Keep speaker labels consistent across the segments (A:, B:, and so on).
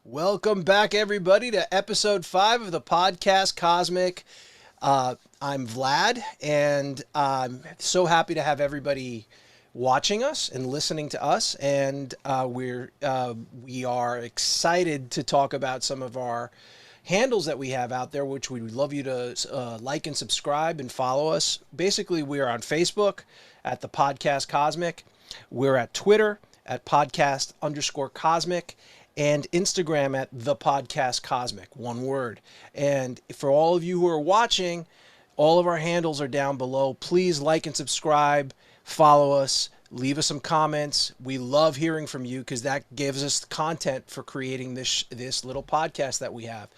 A: Welcome back, everybody, to episode 5 of the podcast Cosmic. I'm Vlad, and I'm so happy to have everybody watching us and listening to us. And we are excited to talk about some of our handles that we have out there, which we would love you to like and subscribe and follow us. Basically, we are on Facebook at the podcast Cosmic. We're at Twitter at podcast_cosmic, and Instagram at the podcast Cosmic, one word. And for all of you who are watching, all of our handles are down below. Please like and subscribe, follow us, leave us some comments. We love hearing from you because that gives us content for creating this little podcast that we have.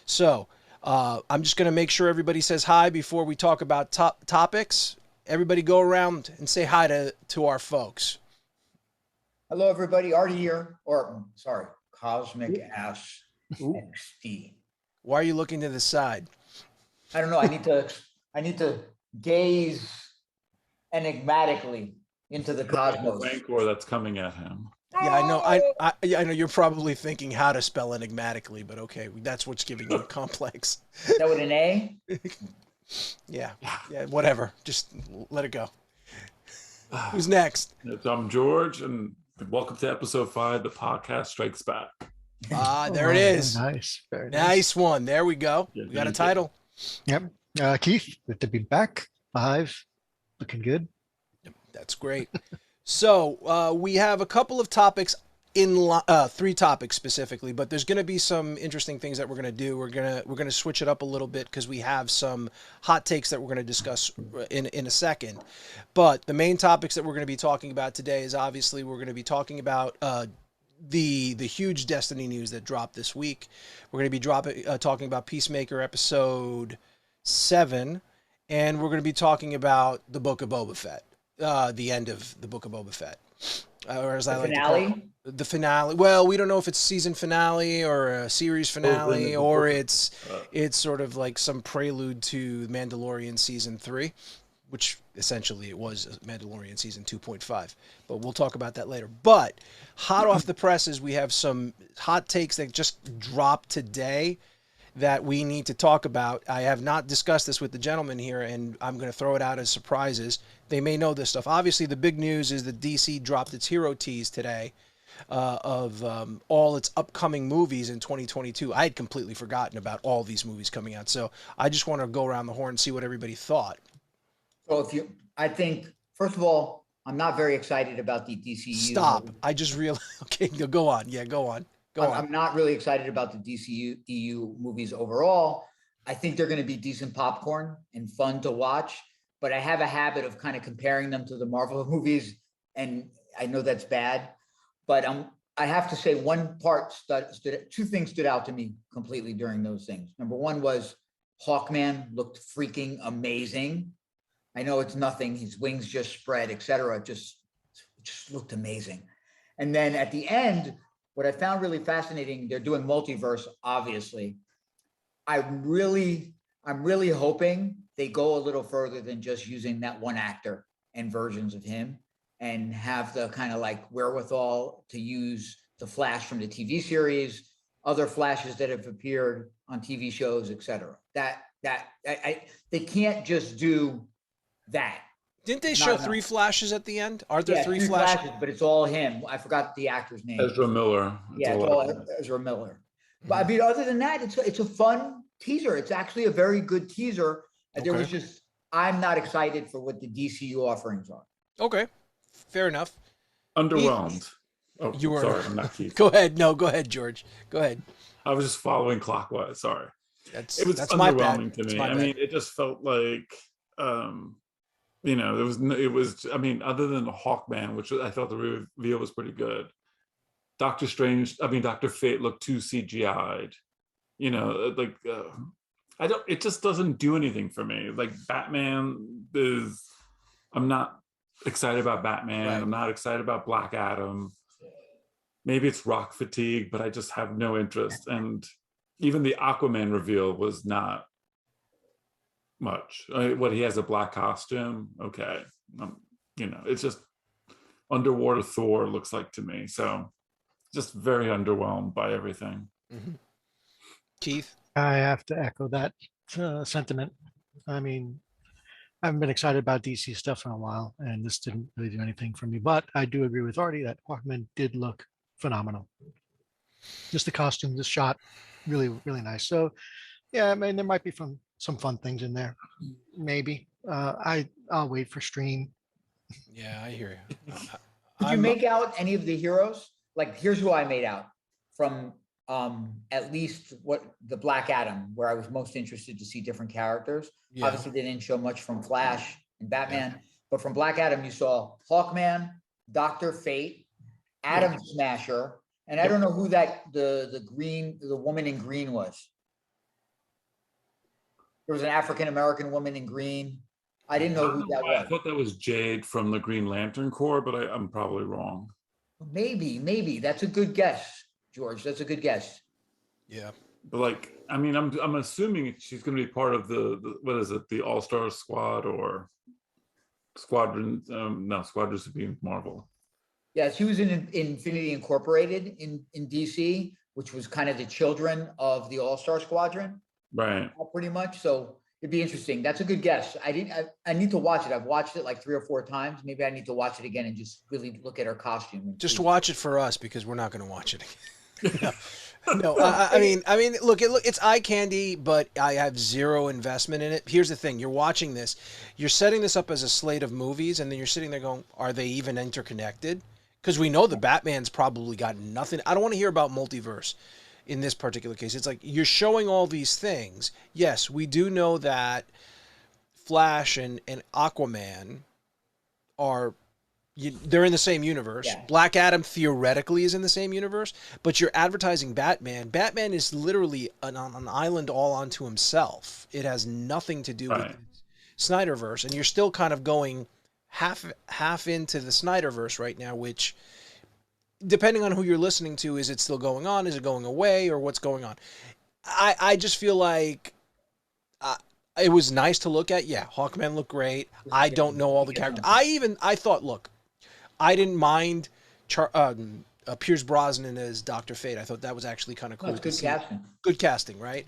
A: So I'm just going to make sure everybody says hi before we talk about topics. Everybody go around and say hi to our folks.
B: Hello, everybody. Artie here, Cosmic Ass XD.
A: Why are you looking to the side?
B: I don't know. I need to gaze enigmatically into the cosmos.
C: Rancor that's coming at him.
A: Yeah, I know. I know you're probably thinking how to spell enigmatically, but okay, that's what's giving you a complex.
B: Is that with an A?
A: Yeah, whatever. Just let it go. Who's next?
C: I'm George, and welcome to episode 5. The podcast strikes back.
A: There it is.
D: Nice. Very
A: nice one. There we go.
C: Yeah,
A: we got a title.
D: Yep. Keith, good to be back. Live. Looking good.
A: That's great. So we have a couple of topics in 3 topics specifically, but there's going to be some interesting things that we're going to do. We're going to switch it up a little bit because we have some hot takes that we're going to discuss in a second. But the main topics that we're going to be talking about today is obviously we're going to be talking about the huge Destiny news that dropped this week. We're going to be talking about Peacemaker episode 7, and we're going to be talking about the Book of Boba Fett, the end of the Book of Boba Fett. Or as I like to call it, the finale. Well, we don't know if it's season finale or a series finale, or it's sort of like some prelude to Mandalorian season 3, which essentially it was Mandalorian season 2.5. But we'll talk about that later. But hot off the presses, we have some hot takes that just dropped today that we need to talk about. I have not discussed this with the gentlemen here, and I'm going to throw it out as surprises. They may know this stuff. Obviously, the big news is that DC dropped its hero tease today of all its upcoming movies in 2022. I had completely forgotten about all these movies coming out, so I just want to go around the horn and see what everybody thought.
B: So I think, first of all, I'm not very excited about the DCEU.
A: Stop. Movie. I just realized. Okay, go on. Yeah, go on.
B: I'm not really excited about the DCEU movies overall. I think they're going to be decent popcorn and fun to watch, but I have a habit of kind of comparing them to the Marvel movies, and I know that's bad, but I have to say two things stood out to me completely during those things. Number one was Hawkman looked freaking amazing. I know it's nothing, his wings just spread, etc. It just looked amazing. And then at the end, what I found really fascinating, they're doing multiverse, obviously. I'm really hoping they go a little further than just using that one actor and versions of him, and have the kind of like wherewithal to use the Flash from the TV series, other Flashes that have appeared on TV shows, etc. They can't just do that.
A: Didn't they show 3 flashes at the end? Are there 3 flashes?
B: But it's all him. I forgot the actor's name.
C: Ezra Miller.
B: It's all Ezra Miller. But I mean, other than that, it's a fun teaser. It's actually a very good teaser. Okay. I'm not excited for what the DCU offerings are.
A: Okay, fair enough.
C: Underwhelmed. Sorry, I'm not Keith.
A: Go ahead. No, go ahead, George. Go ahead.
C: I was just following clockwise. Sorry.
A: That's
C: underwhelming to me. I mean, it just felt like, it was, I mean, other than the Hawkman, which I thought the reveal was pretty good. Doctor Fate looked too CGI'd. It just doesn't do anything for me. Like Batman I'm not excited about Batman. Right. I'm not excited about Black Adam. Maybe it's rock fatigue, but I just have no interest. And even the Aquaman reveal was not much. He has a black costume. Okay. It's just underwater Thor looks like to me. So just very underwhelmed by everything.
A: Mhm. Keith?
D: I have to echo that sentiment. I mean, I haven't been excited about DC stuff in a while, and this didn't really do anything for me. But I do agree with Artie that Hawkman did look phenomenal. Just the costume, the shot, really, really nice. So, yeah, I mean, there might be some fun things in there, maybe. I'll wait for stream.
A: Yeah, I hear you.
B: Did you make out any of the heroes? Like, here's who I made out from at least what the Black Adam, where I was most interested to see different characters.
A: Yeah.
B: Obviously, they didn't show much from Flash and Batman, but from Black Adam, you saw Hawkman, Dr. Fate, Atom Smasher, and I don't know who that the woman in green was. There was an African American woman in green. I didn't know who that
C: I
B: was.
C: thought that was Jade from the Green Lantern Corps, but I'm probably wrong.
B: Maybe that's a good guess, George. That's a good guess.
A: Yeah.
C: But like, I mean, I'm assuming she's going to be part of the what is it, the All-Star Squad or Squadron? No, Squadron would be Marvel.
B: Yeah, she was in Infinity Incorporated in DC, which was kind of the children of the All-Star Squadron,
C: Right.
B: pretty much. So it'd be interesting. That's a good guess. I need to watch it. I've watched it like 3 or 4 times. Maybe I need to watch it again and just really look at her costume.
A: Just watch it for us because we're not going to watch it again. No, I mean, look, it's eye candy, but I have zero investment in it. Here's the thing: you're watching this, you're setting this up as a slate of movies, and then you're sitting there going, "Are they even interconnected?" Because we know the Batman's probably got nothing. I don't want to hear about multiverse in this particular case. It's like you're showing all these things. Yes, we do know that Flash and Aquaman are. They're in the same universe.
B: Yeah.
A: Black Adam theoretically is in the same universe, but you're advertising Batman. Batman is literally an island all onto himself. It has nothing to do with Snyderverse, and you're still kind of going half into the Snyderverse right now, which, depending on who you're listening to, is it still going on? Is it going away? Or what's going on? I just feel like it was nice to look at. Yeah, Hawkman looked great. I don't know all the characters. I thought, look, I didn't mind Pierce Brosnan as Dr. Fate. I thought that was actually kind of cool.
B: Good casting.
A: Good casting, right?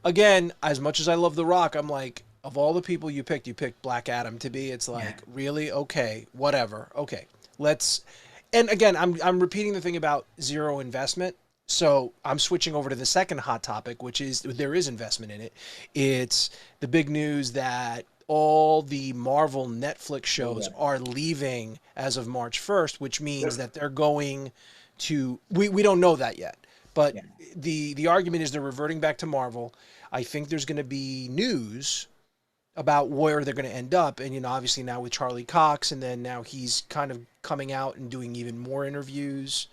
A: Again, as much as I love The Rock, I'm like, of all the people you picked Black Adam to be. It's like, really? Okay, whatever. Okay, let's. And again, I'm repeating the thing about zero investment. So I'm switching over to the second hot topic, which is there is investment in it. It's the big news that all the Marvel Netflix shows are leaving as of March 1st, which means that they're going to, we don't know that yet, but the argument is they're reverting back to Marvel. I think there's going to be news about where they're going to end up. And, obviously now with Charlie Cox, and then now he's kind of coming out and doing even more interviews.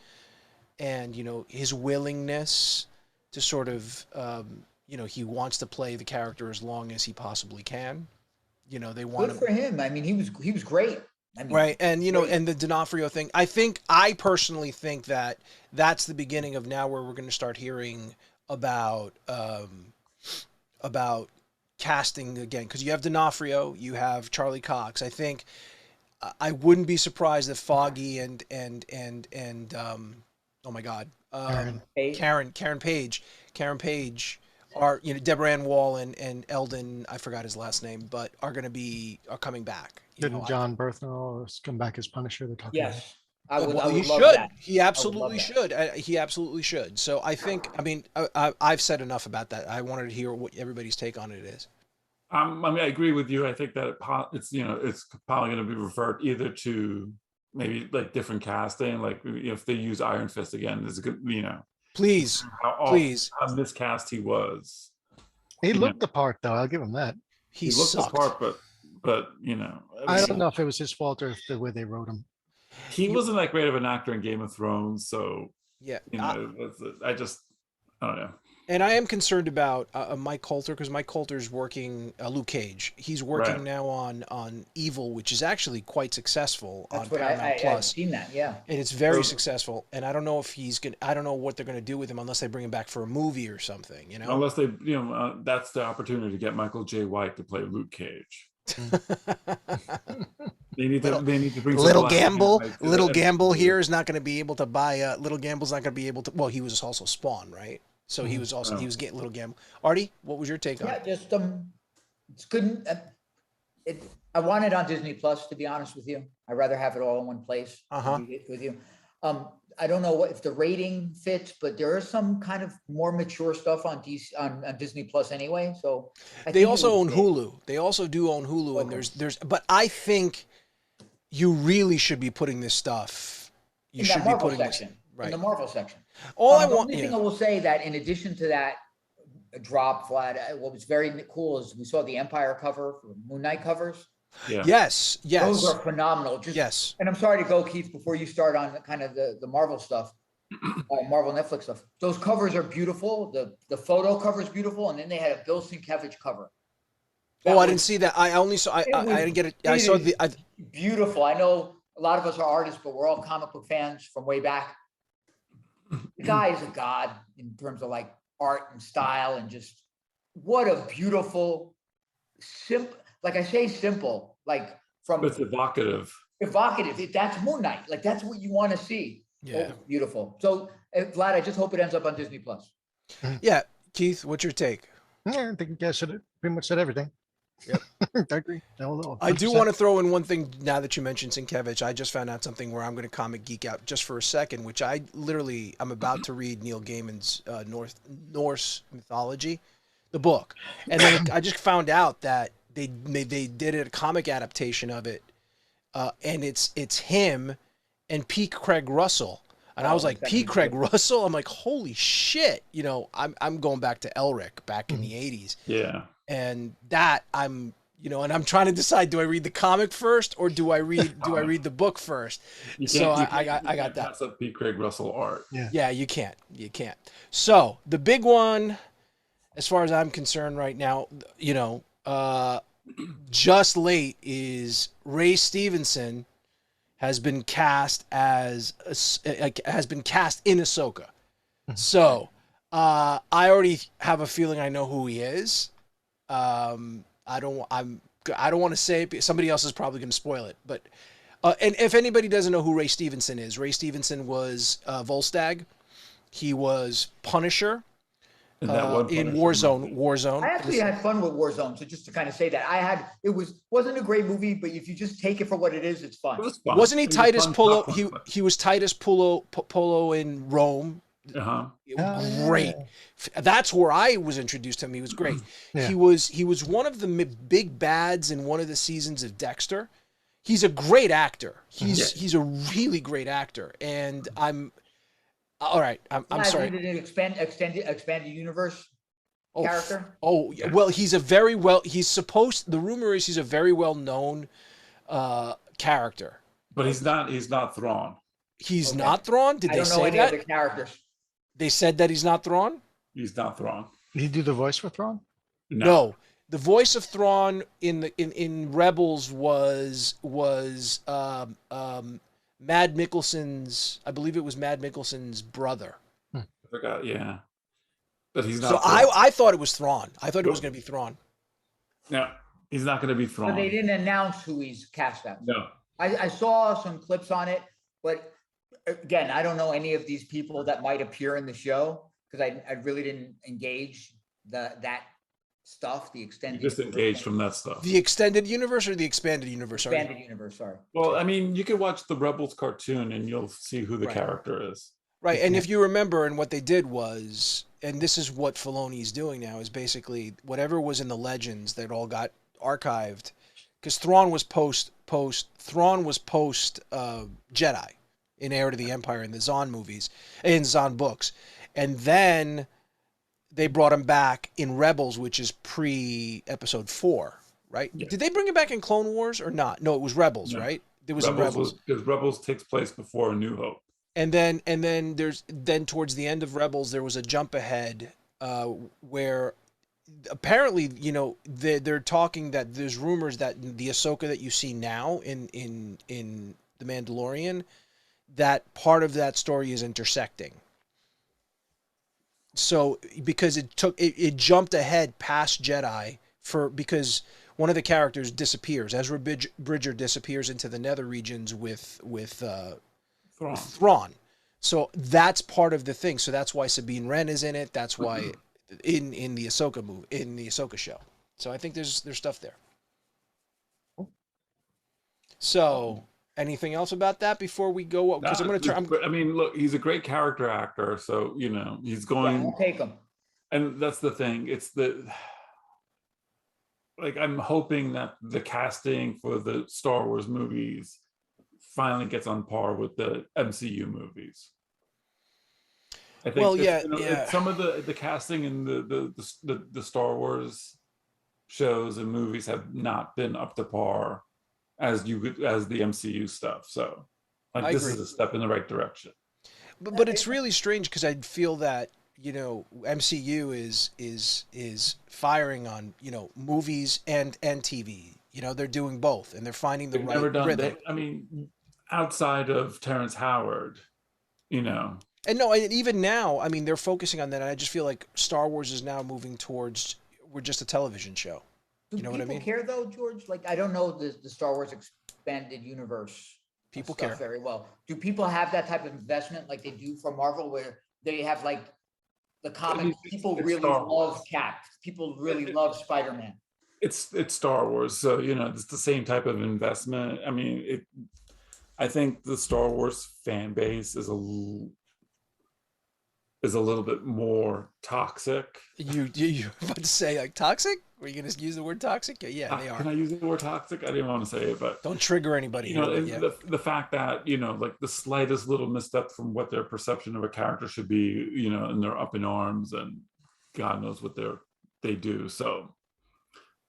A: And, his willingness to sort of, he wants to play the character as long as he possibly can. They want
B: Good for him. I mean, he was great. I mean,
A: right. And, and the D'Onofrio thing, I personally think that that's the beginning of now where we're going to start hearing about casting again. Because you have D'Onofrio, you have Charlie Cox. I think I wouldn't be surprised if Foggy and oh my God, Karen Page are, Deborah Ann Wall and Eldon, I forgot his last name, but are coming back.
D: Didn't John Berthnell come back as Punisher? They're talking about.
B: Yes. I would
A: he
B: love
A: should.
B: that.
A: He absolutely should. He absolutely should. So I think, I've said enough about that. I wanted to hear what everybody's take on it is.
C: I agree with you. I think that it's probably going to be referred either to maybe like different casting, like if they use Iron Fist again, there's a good,
A: please
C: how miscast he was.
D: He looked the part, though. I'll give him that.
A: He
C: looked
A: sucked.
C: the part, but
D: I don't know if it was his fault or if the way they wrote him.
C: He wasn't that great of an actor in Game of Thrones, so
A: yeah,
C: I don't know.
A: And I am concerned about Mike Coulter, because Mike Coulter's working Luke Cage. He's working now on Evil, which is actually quite successful on Paramount Plus.
B: I've seen that, yeah.
A: And it's very successful. And I don't know if I don't know what they're gonna do with him unless they bring him back for a movie or something.
C: Unless they, that's the opportunity to get Michael J. White to play Luke Cage. They need to bring some
A: Little
C: black
A: Gamble,
C: and white to
A: Little
C: the
A: Gamble
C: MCU.
A: here is not going to be able to buy. Little Gamble's not going to be able to. Well, he was also Spawn, right? So he was also he was getting Little Gamble. Artie, what was your take on
B: Yeah,
A: it?
B: just it's good. I want it on Disney Plus, to be honest with you. I'd rather have it all in one place.
A: Uh-huh.
B: To be with you. I don't know what if the rating fits, but there is some kind of more mature stuff on on Disney Plus anyway. So I
A: They
B: think it
A: also
B: would
A: own
B: fit.
A: Hulu. They also do own Hulu, and
B: Okay.
A: there's. But I think you really should be putting this stuff. You
B: In
A: should
B: that
A: be
B: Marvel
A: putting this
B: section.
A: right.
B: In the Marvel section.
A: All I
B: The
A: want,
B: only thing
A: yeah.
B: I will say that in addition to that drop, Vlad, what was very cool is we saw the Empire cover for Moon Knight covers.
C: Yeah.
A: Yes, yes,
B: Those are phenomenal. Just
A: yes.
B: and I'm sorry to go, Keith, before you start on kind of the Marvel stuff, Marvel Netflix stuff. Those covers are beautiful. The photo cover is beautiful, and then they had a Bill Sienkiewicz cover.
A: Oh, I didn't see that. I only saw. I didn't get it. I saw the.
B: Beautiful. I know a lot of us are artists, but we're all comic book fans from way back. The guy is a god in terms of like art and style, and just what a beautiful, simple. Like I say, simple. Like from
C: But it's evocative.
B: evocative. That's Moon Knight. Like that's what you want to see.
A: Yeah.
B: Oh, beautiful. So, Vlad, I just hope it ends up on Disney Plus.
A: Yeah, Keith, what's your take?
D: Yeah, I think you guys pretty much said everything.
A: Yep.
D: I agree. No,
A: I do want to throw in one thing now that you mentioned Sienkiewicz. I just found out something where I'm going to comic geek out just for a second, which I'm about to read Neil Gaiman's Norse mythology, the book, and then I just found out that they did a comic adaptation of it, and it's him and P. Craig Russell. And I was like, P. Craig Russell? I'm like, holy shit. You know, I'm going back to Elric back in the 80s.
C: Yeah.
A: And that and I'm trying to decide, do I read the comic first or do I read the book first? So I got that.
C: That's a P. Craig Russell art.
A: Yeah, you can't. So the big one, as far as I'm concerned right now, just late is Ray Stevenson has been cast in Ahsoka. So I already have a feeling I know who he is. I don't want to say it. Somebody else is probably going to spoil it. But and if anybody doesn't know who Ray Stevenson is, Ray Stevenson was Volstagg. He was Punisher.
C: And that one
A: in
C: Punisher
A: Warzone.
B: I actually had fun with Warzone. So just to kind of say that wasn't a great movie, but if you just take it for what it is, it's fun.
C: It was fun.
A: Wasn't he
C: It was a
A: Titus
C: fun
A: Polo?
C: popcorn
A: He was Titus Polo in Rome.
C: Uh-huh.
A: Great. That's where I was introduced to him. He was great.
D: Yeah.
A: He was one of the big bads in one of the seasons of Dexter. He's a great actor. He's a really great actor, and I'm all right. I'm sorry.
B: Did an expanded universe character?
A: Oh, well, the rumor is he's a very well known character.
C: But he's not Thrawn.
A: He's not Thrawn? Did
B: I
A: they
B: don't know
A: say
B: any
A: that?
B: other characters.
A: They said that he's not Thrawn?
C: He's not Thrawn.
D: Did he do the voice for Thrawn?
A: No. The voice of Thrawn in Rebels was Mad Mikkelsen's, I believe it was Mad Mikkelsen's brother.
C: I forgot, yeah. But he's not
A: So
C: Thrawn.
A: I thought it was Thrawn. I thought it was going to be Thrawn.
C: No, he's not going to be Thrawn.
B: But they didn't announce who he's cast as.
C: No.
B: I saw some clips on it, but again, I don't know any of these people that might appear in the show because I really didn't engage that stuff, the extended.
C: You disengaged from that stuff.
A: The extended universe or the expanded universe?
B: Expanded universe, sorry.
C: Well, I mean, you can watch the Rebels cartoon and you'll see who the
A: Right.
C: character is.
A: Right, and if you remember, and what they did was, and this is what Filoni's doing now, is basically whatever was in the legends that all got archived, because Thrawn was post Jedi in Heir to the Empire in the Zahn movies, in Zahn books, and then they brought him back in Rebels, which is pre-Episode 4, right?
C: Yeah.
A: Did they bring him back in Clone Wars or not? No, it was Rebels,
C: No.
A: right? It was in Rebels.
C: Because Rebels takes place before A New Hope.
A: And then towards the end of Rebels, there was a jump ahead where apparently, they're talking that there's rumors that the Ahsoka that you see now in The Mandalorian, that part of that story is intersecting. So because it jumped ahead past Jedi because one of the characters disappears. Ezra Bridger disappears into the nether regions with Thrawn. So that's part of the thing. So that's why Sabine Wren is in it. That's why in the Ahsoka movie, in the Ahsoka show. So I think there's stuff there. So anything else about that before we go? Because I'm going to turn.
C: I mean, look, he's a great character actor, so you know he's going.
B: I'll take him.
C: And that's the thing. It's like I'm hoping that the casting for the Star Wars movies finally gets on par with the MCU movies. I think some of the casting in the Star Wars shows and movies have not been up to par as the MCU stuff. So like this is a step in the right direction.
A: But it's really strange because I feel that, you know, MCU is firing on, you know, movies and TV. You know, they're doing both and they're finding the right rhythm.
C: I mean, outside of Terrence Howard, you know.
A: And no, even now, I mean, they're focusing on that. And I just feel like Star Wars is now moving towards, we're just a television show. You know what I mean?
B: People care though, George? Like, I don't know the Star Wars expanded universe.
A: People care
B: very well. Do people have that type of investment like they do for Marvel, where they have like the comics? People really love Cap. People really love Spider-Man.
C: It's Star Wars, so you know it's the same type of investment. I mean, I think the Star Wars fan base is a little bit more toxic.
A: You about to say like toxic? Were you going to use the word toxic? Yeah, they are.
C: Can I use the word toxic? I didn't want to say it, but
A: don't trigger anybody.
C: You know, the fact that, you know, like the slightest little misstep from what their perception of a character should be, you know, and they're up in arms and God knows what they do. So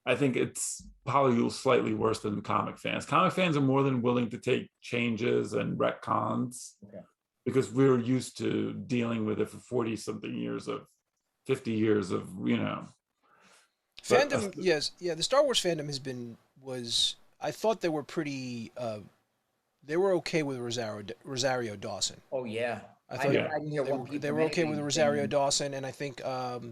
C: I think it's probably slightly worse than comic fans. Comic fans are more than willing to take changes and retcons. Okay. Because we're used to dealing with it for 40-something years 50 years of, you know.
A: Fandom, yes. Yeah, the Star Wars fandom I thought they were pretty, they were okay with Rosario Dawson.
B: Oh, yeah.
A: I thought I didn't hear they were okay with Rosario Dawson, and I think...
C: but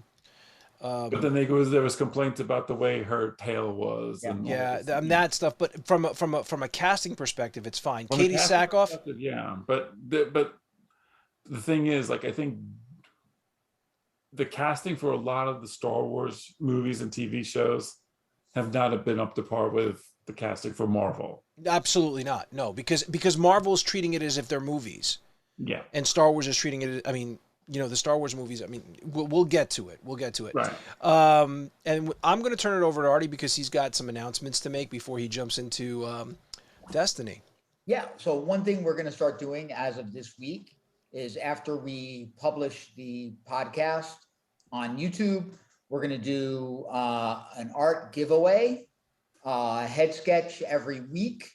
C: then there was complaints about the way her tail was.
A: Yeah, and that stuff. But from a casting perspective, it's fine. Katie Sackhoff.
C: Yeah, but the thing is, like, I think the casting for a lot of the Star Wars movies and TV shows have not been up to par with the casting for Marvel.
A: Absolutely not. No, because Marvel's treating it as if they're movies.
C: Yeah.
A: And Star Wars is treating it. I mean, you know, the Star Wars movies. I mean, we'll get to it.
C: Right.
A: And I'm going to turn it over to Artie because he's got some announcements to make before he jumps into Destiny.
B: Yeah. So one thing we're going to start doing as of this week is after we publish the podcast on YouTube, we're going to do an art giveaway, head sketch every week.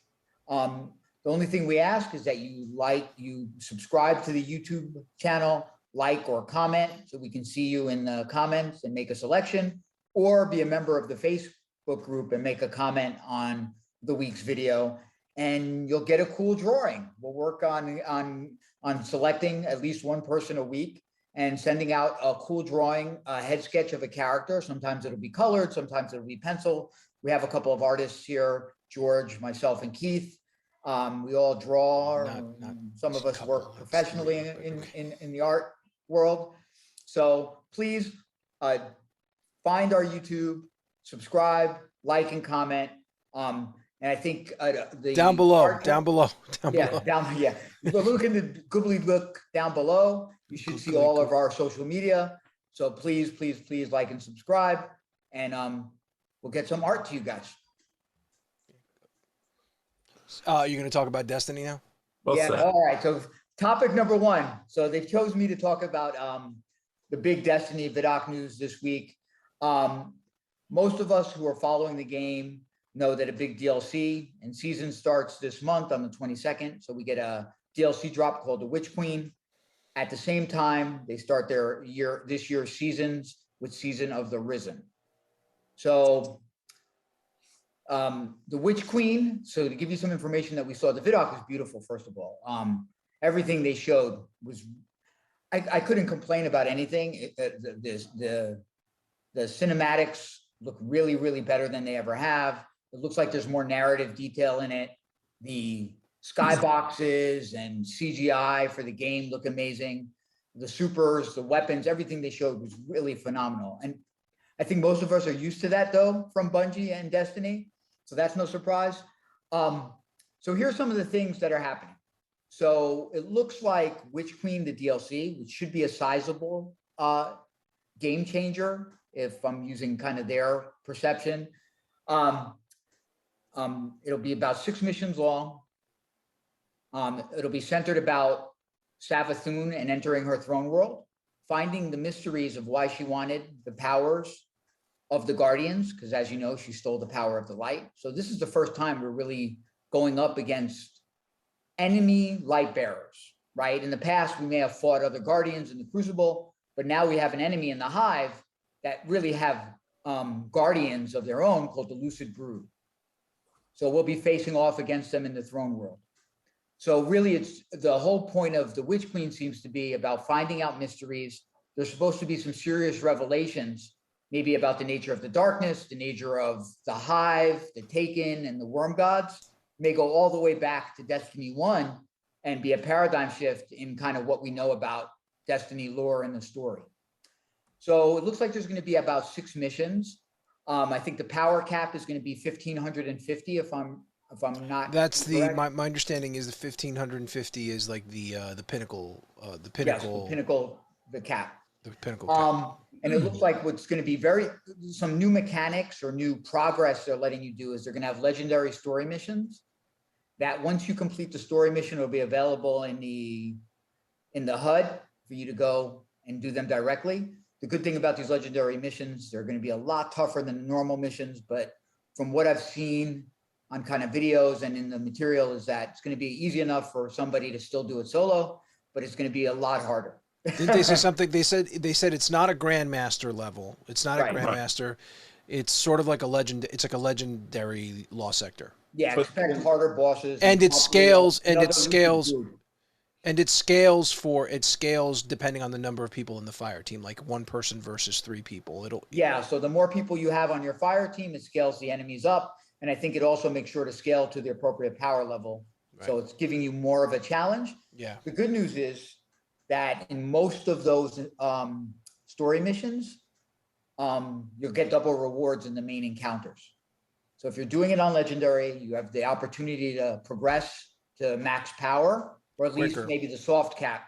B: The only thing we ask is that you subscribe to the YouTube channel, like or comment so we can see you in the comments and make a selection, or be a member of the Facebook group and make a comment on the week's video, and you'll get a cool drawing. We'll work on selecting at least one person a week and sending out a cool drawing, a head sketch of a character. Sometimes it'll be colored, sometimes it'll be pencil. We have a couple of artists here, George, myself, and Keith. We all draw. Some of us work professionally in the art world. So please find our YouTube, subscribe, like, and comment. And I think
A: down below.
B: Look in the Googly look down below. You should see all of our social media. So please like and subscribe, and we'll get some art to you guys.
A: You're going to talk about Destiny now?
B: All right. So topic number one. So they've chosen me to talk about the big Destiny Vidoc news this week. Most of us who are following the game know that a big DLC and season starts this month on the 22nd. So we get a DLC drop called the Witch Queen. At the same time, they start this year's seasons with Season of the Risen. So the Witch Queen, so to give you some information that we saw, the Vidoc was beautiful, first of all. Everything they showed was, I couldn't complain about anything. The cinematics look really, really better than they ever have. It looks like there's more narrative detail in it. The skyboxes and CGI for the game look amazing. The supers, the weapons, everything they showed was really phenomenal. And I think most of us are used to that though from Bungie and Destiny. So that's no surprise. So here's some of the things that are happening. So it looks like Witch Queen, the DLC, which should be a sizable game changer if I'm using kind of their perception. It'll be about 6 missions long. It'll be centered about Savathun and entering her throne world, finding the mysteries of why she wanted the powers of the Guardians, because as you know, she stole the power of the light. So this is the first time we're really going up against enemy light bearers, right? In the past, we may have fought other Guardians in the Crucible, but now we have an enemy in the Hive that really have Guardians of their own called the Lucid Brood. So we'll be facing off against them in the throne world. So really, it's the whole point of the Witch Queen seems to be about finding out mysteries. There's supposed to be some serious revelations, maybe about the nature of the darkness, the nature of the Hive, the Taken, and the Worm Gods. May go all the way back to Destiny 1 and be a paradigm shift in kind of what we know about Destiny lore and the story. So it looks like there's going to be about 6 missions. I think the power cap is going to be 1,550 if I'm not.
A: That's
B: incorrect.
A: my understanding is the 1,550 is like the pinnacle,
B: Yes, the pinnacle, the cap.
A: The pinnacle cap.
B: And it looks like what's going to be some new mechanics or new progress they're letting you do is they're going to have legendary story missions that once you complete the story mission, it'll be available in the HUD for you to go and do them directly. The good thing about these legendary missions, they're going to be a lot tougher than the normal missions, but from what I've seen on kind of videos and in the material is that it's going to be easy enough for somebody to still do it solo, but it's going to be a lot harder.
A: Didn't they say something? They said it's not a grandmaster level. It's not
B: Right.
A: a grandmaster. It's sort of like a legend. It's like a legendary law sector.
B: Yeah, expect harder bosses.
A: And it scales. And it scales.
B: Lucid Brood.
A: And it scales depending on the number of people in the fire team, like 1 person versus 3 people.
B: Yeah, so the more people you have on your fire team, it scales the enemies up. And I think it also makes sure to scale to the appropriate power level. Right. So it's giving you more of a challenge.
A: Yeah.
B: The good news is that in most of those story missions, you'll get double rewards in the main encounters. So if you're doing it on Legendary, you have the opportunity to progress to max power, or at least maybe the soft cap,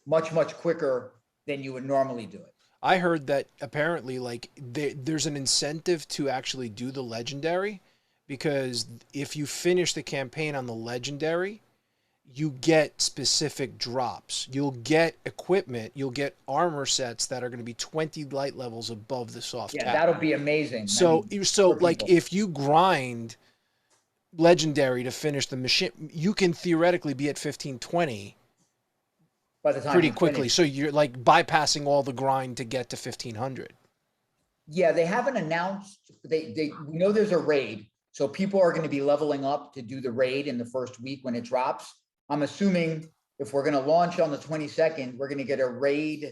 B: much, much quicker than you would normally do it.
A: I heard that apparently like there's an incentive to actually do the Legendary, because if you finish the campaign on the Legendary, you get specific drops. You'll get equipment, you'll get armor sets that are going to be 20 light levels above the soft cap.
B: Yeah, that'll be amazing.
A: So like if you grind Legendary to finish the machine, you can theoretically be at 1520
B: by the time
A: pretty quickly. So you're like bypassing all the grind to get to 1500.
B: Yeah, they haven't announced. We know there's a raid, so people are going to be leveling up to do the raid in the first week when it drops. I'm assuming if we're going to launch on the 22nd, we're going to get a raid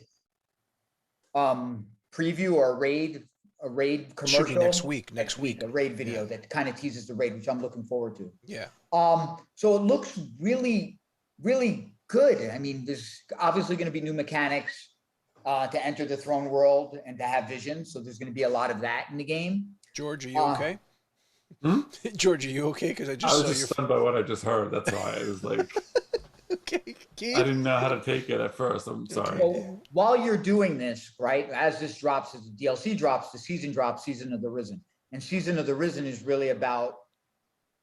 B: preview or a raid commercial.
A: Should be next week.
B: A raid video that kind of teases the raid, which I'm looking forward to.
A: Yeah.
B: So it looks really, really good. I mean, there's obviously going to be new mechanics to enter the throne world and to have vision. So there's going to be a lot of that in the game.
A: George, are you okay? George, are you okay? Because I was
C: just stunned by what I just heard. That's why I was like,
A: okay.
C: I didn't know how to take it at first. I'm sorry.
B: So while you're doing this, right, as this drops, as the DLC drops, the season drops, Season of the Risen. And Season of the Risen is really about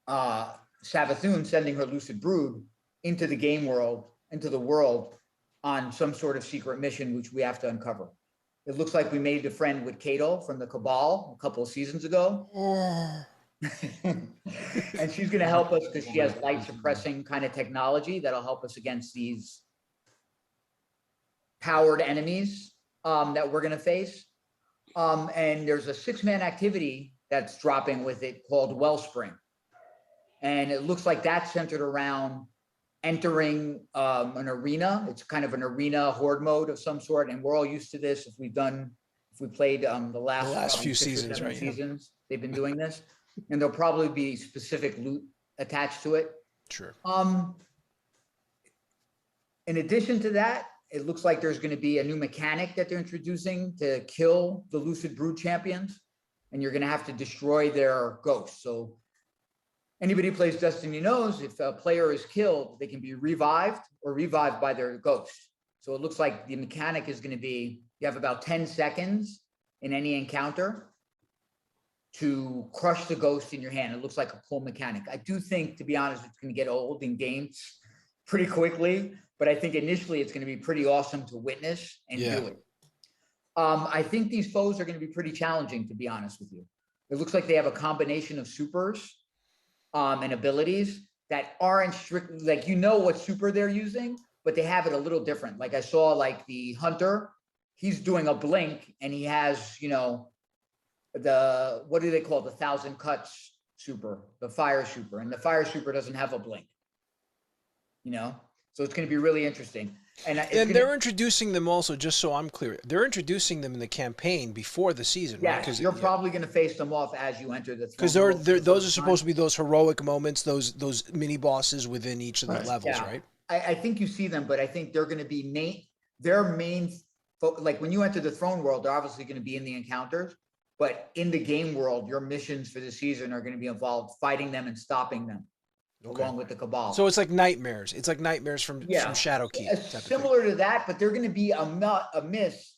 B: Savathun sending her Lucid Brood into the game world, into the world on some sort of secret mission, which we have to uncover. It looks like we made a friend with Kato from the Cabal a couple of seasons ago. And she's going to help us because she has light suppressing kind of technology that'll help us against these powered enemies that we're going to face. And there's a 6-man activity that's dropping with it called Wellspring. And it looks like that's centered around entering an arena. It's kind of an arena horde mode of some sort. And we're all used to this if If we played the last
A: few
B: probably 6 or
A: seasons,
B: 7
A: right? Yeah.
B: seasons, they've been doing this, and there'll probably be specific loot attached to it.
A: Sure.
B: In addition to that, it looks like there's going to be a new mechanic that they're introducing to kill the Lucid Brood champions, and you're going to have to destroy their ghosts. So anybody who plays Destiny knows if a player is killed, they can be revived or revived by their ghost. So it looks like the mechanic is going to be, you have about 10 seconds in any encounter to crush the ghost in your hand. It looks like a cool mechanic. I do think, to be honest, it's going to get old in games pretty quickly, but I think initially it's going to be pretty awesome to witness and do it. I think these foes are going to be pretty challenging, to be honest with you. It looks like they have a combination of supers and abilities that aren't strict, like, you know what super they're using, but they have it a little different. Like I saw, like the hunter, he's doing a blink and he has, you know, the, what do they call it? The 1,000 cuts super, the fire super, and the fire super doesn't have a blink, you know? So it's going to be really interesting. And
A: they're introducing them also, just so I'm clear, they're introducing them in the campaign before the season, right?
B: Because you're probably going to face them off as you enter the throne.
A: Because those are supposed to be those heroic moments, those mini bosses within each of the levels, right?
B: I think you see them, but I think they're going to be their main, like when you enter the throne world, they're obviously going to be in the encounters, but in the game world, your missions for the season are going to be involved fighting them and stopping them. Okay. Along with the Cabal.
A: So it's like nightmares. It's like nightmares from Shadowkeep.
B: Similar to that, but they're going to be amidst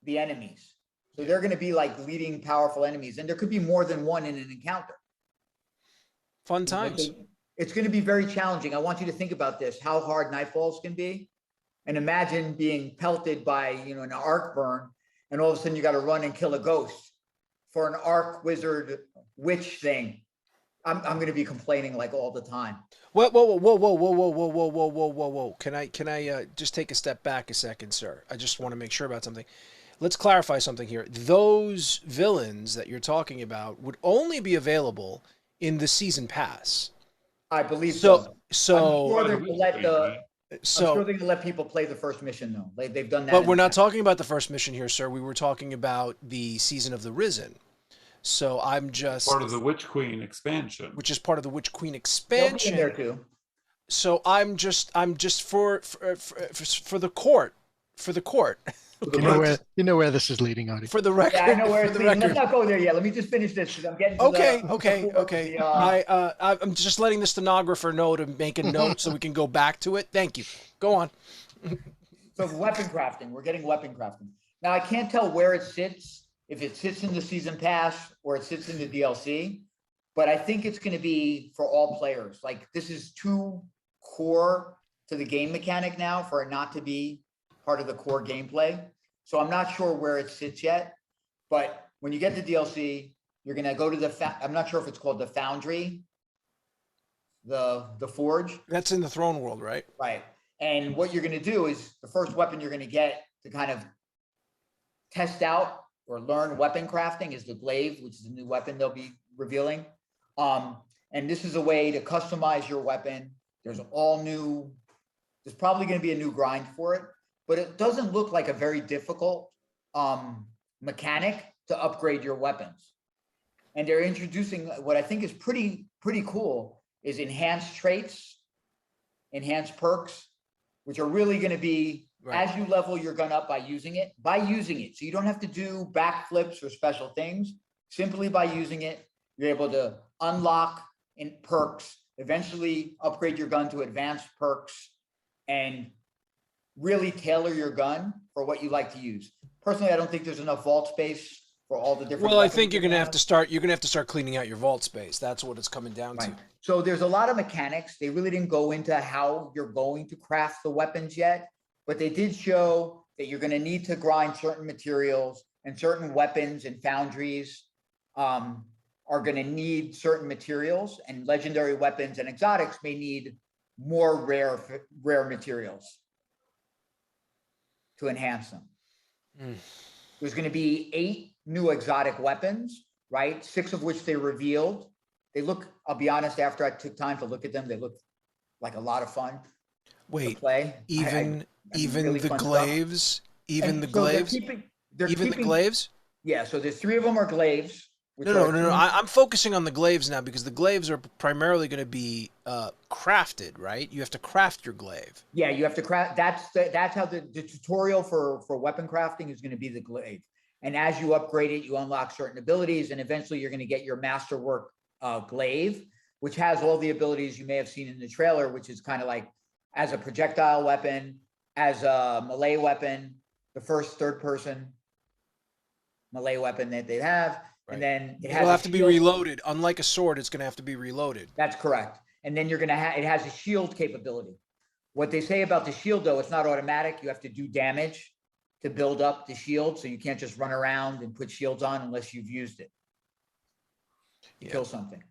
B: the enemies. So they're going to be like leading powerful enemies, and there could be more than one in an encounter.
A: Fun times.
B: It's going to be very challenging. I want you to think about this, how hard Nightfalls can be. And imagine being pelted by, you know, an arc burn, and all of a sudden you got to run and kill a ghost for an arc wizard witch thing. I'm going to be complaining like all the time.
A: Whoa. Can I just take a step back a second, sir? I just want to make sure about something. Let's clarify something here. Those villains that you're talking about would only be available in the season pass.
B: I believe so.
A: So
B: I'm sure they're going to let people play the first mission, though. They've done that.
A: But we're not talking about the first mission here, sir. We were talking about the Season of the Risen. So I'm just
C: part of the Witch Queen expansion,
A: which is part of the Witch Queen expansion.
B: They'll be in there too.
A: So I'm just for the court,
D: You know where this is leading, Artie.
A: For the record,
B: yeah, I know where it's leading. Let's not go there yet. Let me just finish this because I'm getting to
A: okay. I'm just letting the stenographer know to make a note so we can go back to it. Thank you. Go on.
B: So weapon crafting, we're getting weapon crafting. Now I can't tell where it sits. If it sits in the season pass or it sits in the DLC, but I think it's going to be for all players. Like this is too core to the game mechanic now for it not to be part of the core gameplay. So I'm not sure where it sits yet, but when you get the DLC, you're going to go to I'm not sure if it's called the Foundry, the Forge.
A: That's in the Throne World, right?
B: Right. And what you're going to do is the first weapon you're going to get to kind of test out or learn weapon crafting is the Glaive, which is a new weapon they'll be revealing. And this is a way to customize your weapon. There's probably going to be a new grind for it, but it doesn't look like a very difficult mechanic to upgrade your weapons. And they're introducing what I think is pretty cool is enhanced traits, enhanced perks, which are really going to be as you level your gun up by using it. So you don't have to do backflips or special things. Simply by using it, you're able to unlock in perks, eventually upgrade your gun to advanced perks, and really tailor your gun for what you like to use. Personally, I don't think there's enough vault space for all the different.
A: Well, I think you're going to have to start cleaning out your vault space. That's what it's coming down to.
B: So there's a lot of mechanics. They really didn't go into how you're going to craft the weapons yet. But they did show that you're going to need to grind certain materials, and certain weapons and foundries are going to need certain materials, and legendary weapons and exotics may need more rare materials to enhance them. There's going to be 8 new exotic weapons, right? 6 of which they revealed. They look, I'll be honest, after I took time to look at them, they look like a lot of fun.
A: Wait,
B: to play.
A: Even really the Glaives? Even the Glaives? The Glaives?
B: Yeah, so there's 3 of them are glaives. Which
A: No. I'm focusing on the glaives now because the glaives are primarily going to be crafted, right? You have to craft your glaive.
B: Yeah, you have to craft. That's how the tutorial for weapon crafting is going to be the glaive. And as you upgrade it, you unlock certain abilities, and eventually you're going to get your masterwork glaive, which has all the abilities you may have seen in the trailer, which is kind of like as a projectile weapon, as a melee weapon, the first third person melee weapon that they have.
A: Right.
B: And then
A: It'll have to be reloaded. Unlike a sword, it's going to have to be reloaded.
B: That's correct. And then you're going to have, it has a shield capability. What they say about the shield, though, it's not automatic. You have to do damage to build up the shield. So you can't just run around and put shields on unless you've used it to kill something.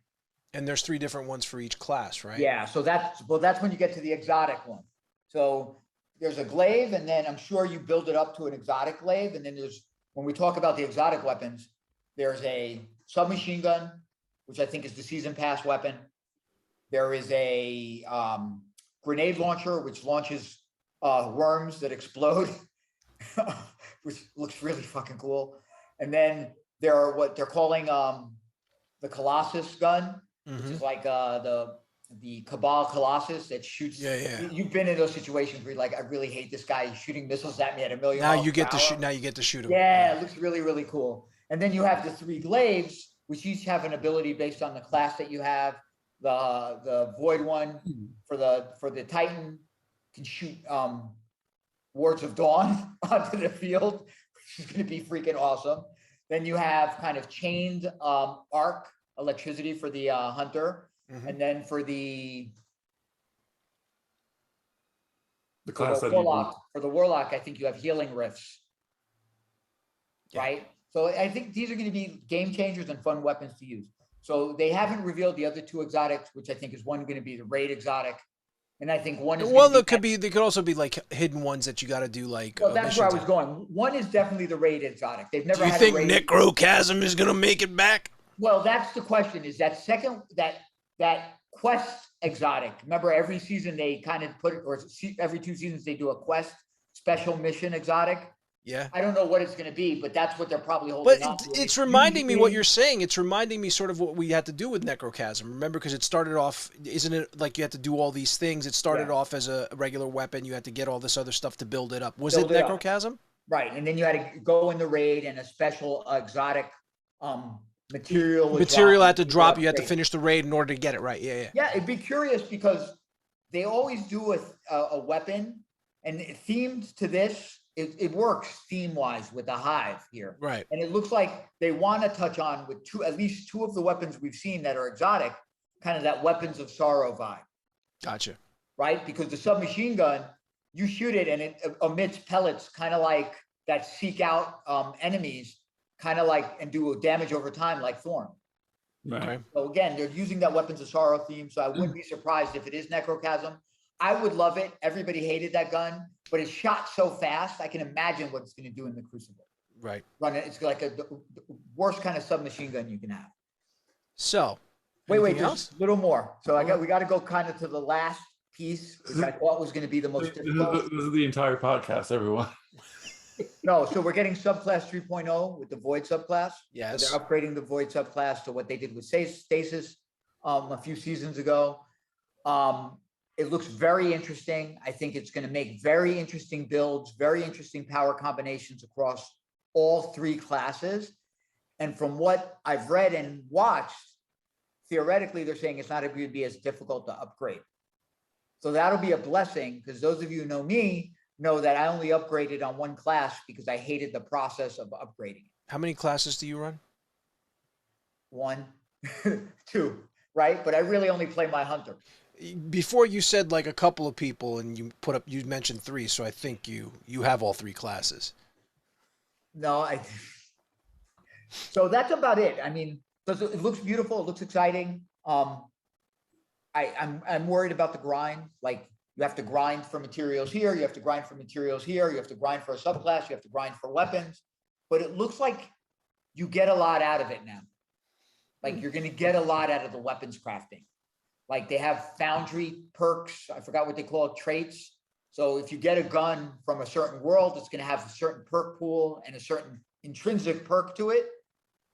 A: And there's 3 different ones for each class, right?
B: Yeah. So that's when you get to the exotic one. So there's a glaive, and then I'm sure you build it up to an exotic glaive. And then there's, when we talk about the exotic weapons, there's a submachine gun, which I think is the season pass weapon. There is a grenade launcher, which launches worms that explode, which looks really fucking cool. And then there are what they're calling the Colossus gun, which is like the Cabal Colossus that shoots.
A: Yeah.
B: You've been in those situations where you're like, I really hate this guy shooting missiles at me at 1,000,000
A: Now
B: miles
A: you get
B: per
A: to
B: hour.
A: shoot. Now you get to shoot him.
B: Yeah, it looks really, really cool. And then you have the 3 glaives, which each have an ability based on the class that you have. The void one for the Titan can shoot wards of dawn onto the field, which is going to be freaking awesome. Then you have kind of chained arc electricity for the hunter, and then for the
C: class
B: warlock, I think you have healing rifts. Right? So I think these are going to be game changers and fun weapons to use. So they haven't revealed the other 2 exotics, which I think is one going to be the raid exotic, and I think one is.
A: Well, there could also be like hidden ones that you got to do like.
B: Well, that's where I was going. One is definitely the raid exotic. They've never.
A: Do you think Necrochasm is going to make it back?
B: Well, that's the question. Is that that quest exotic? Remember, every season they kind of put it, or every 2 seasons they do a quest special mission exotic.
A: Yeah.
B: I don't know what it's going to be, but that's what they're probably holding on
A: to.
B: But
A: it's reminding me what you're saying. It's reminding me sort of what we had to do with Necrochasm. Remember, because it started off, isn't it like you had to do all these things? It started off as a regular weapon. You had to get all this other stuff to build it up. Was it Necrochasm?
B: Right. And then you had to go in the raid, and a special exotic material
A: had to drop. You had to finish the raid in order to get it right.
B: Yeah, it'd be curious because they always do a weapon, and themed to this. It works theme-wise with the hive here.
A: Right.
B: And it looks like they want to touch on with at least 2 of the weapons we've seen that are exotic, kind of that weapons of sorrow vibe.
A: Gotcha.
B: Right? Because the submachine gun, you shoot it and it emits pellets kind of like that seek out enemies, kind of like, and do damage over time like Thorn.
C: Right.
A: Okay.
B: So again, they're using that weapons of sorrow theme. So I wouldn't be surprised if it is Necrochasm. I would love it. Everybody hated that gun, but it shot so fast. I can imagine what it's going to do in the Crucible.
A: Right.
B: Run it. It's like the worst kind of submachine gun you can have.
A: So,
B: wait, there's a little more. So we got to go kind of to the last piece, which I thought was going to be the most difficult.
C: This is the entire podcast, everyone.
B: No, so we're getting subclass 3.0 with the Void Subclass.
A: Yes.
B: So they're upgrading the Void Subclass to what they did with Stasis a few seasons ago. It looks very interesting. I think it's going to make very interesting builds, very interesting power combinations across all 3 classes. And from what I've read and watched, theoretically, they're saying it's not going to be as difficult to upgrade. So that'll be a blessing, because those of you who know me know that I only upgraded on 1 class because I hated the process of upgrading.
A: How many classes do you run?
B: 1, 2, right? But I really only play my hunter.
A: Before you said like a couple of people, and you mentioned 3, so I think you have all 3 classes.
B: No, so that's about it. I mean, it looks beautiful. It looks exciting. I'm worried about the grind. Like, you have to grind for materials here. You have to grind for materials here. You have to grind for a subclass. You have to grind for weapons. But it looks like you get a lot out of it now. Like, you're going to get a lot out of the weapons crafting. Like, they have foundry perks. I forgot what they call it, traits. So if you get a gun from a certain world, it's going to have a certain perk pool and a certain intrinsic perk to it.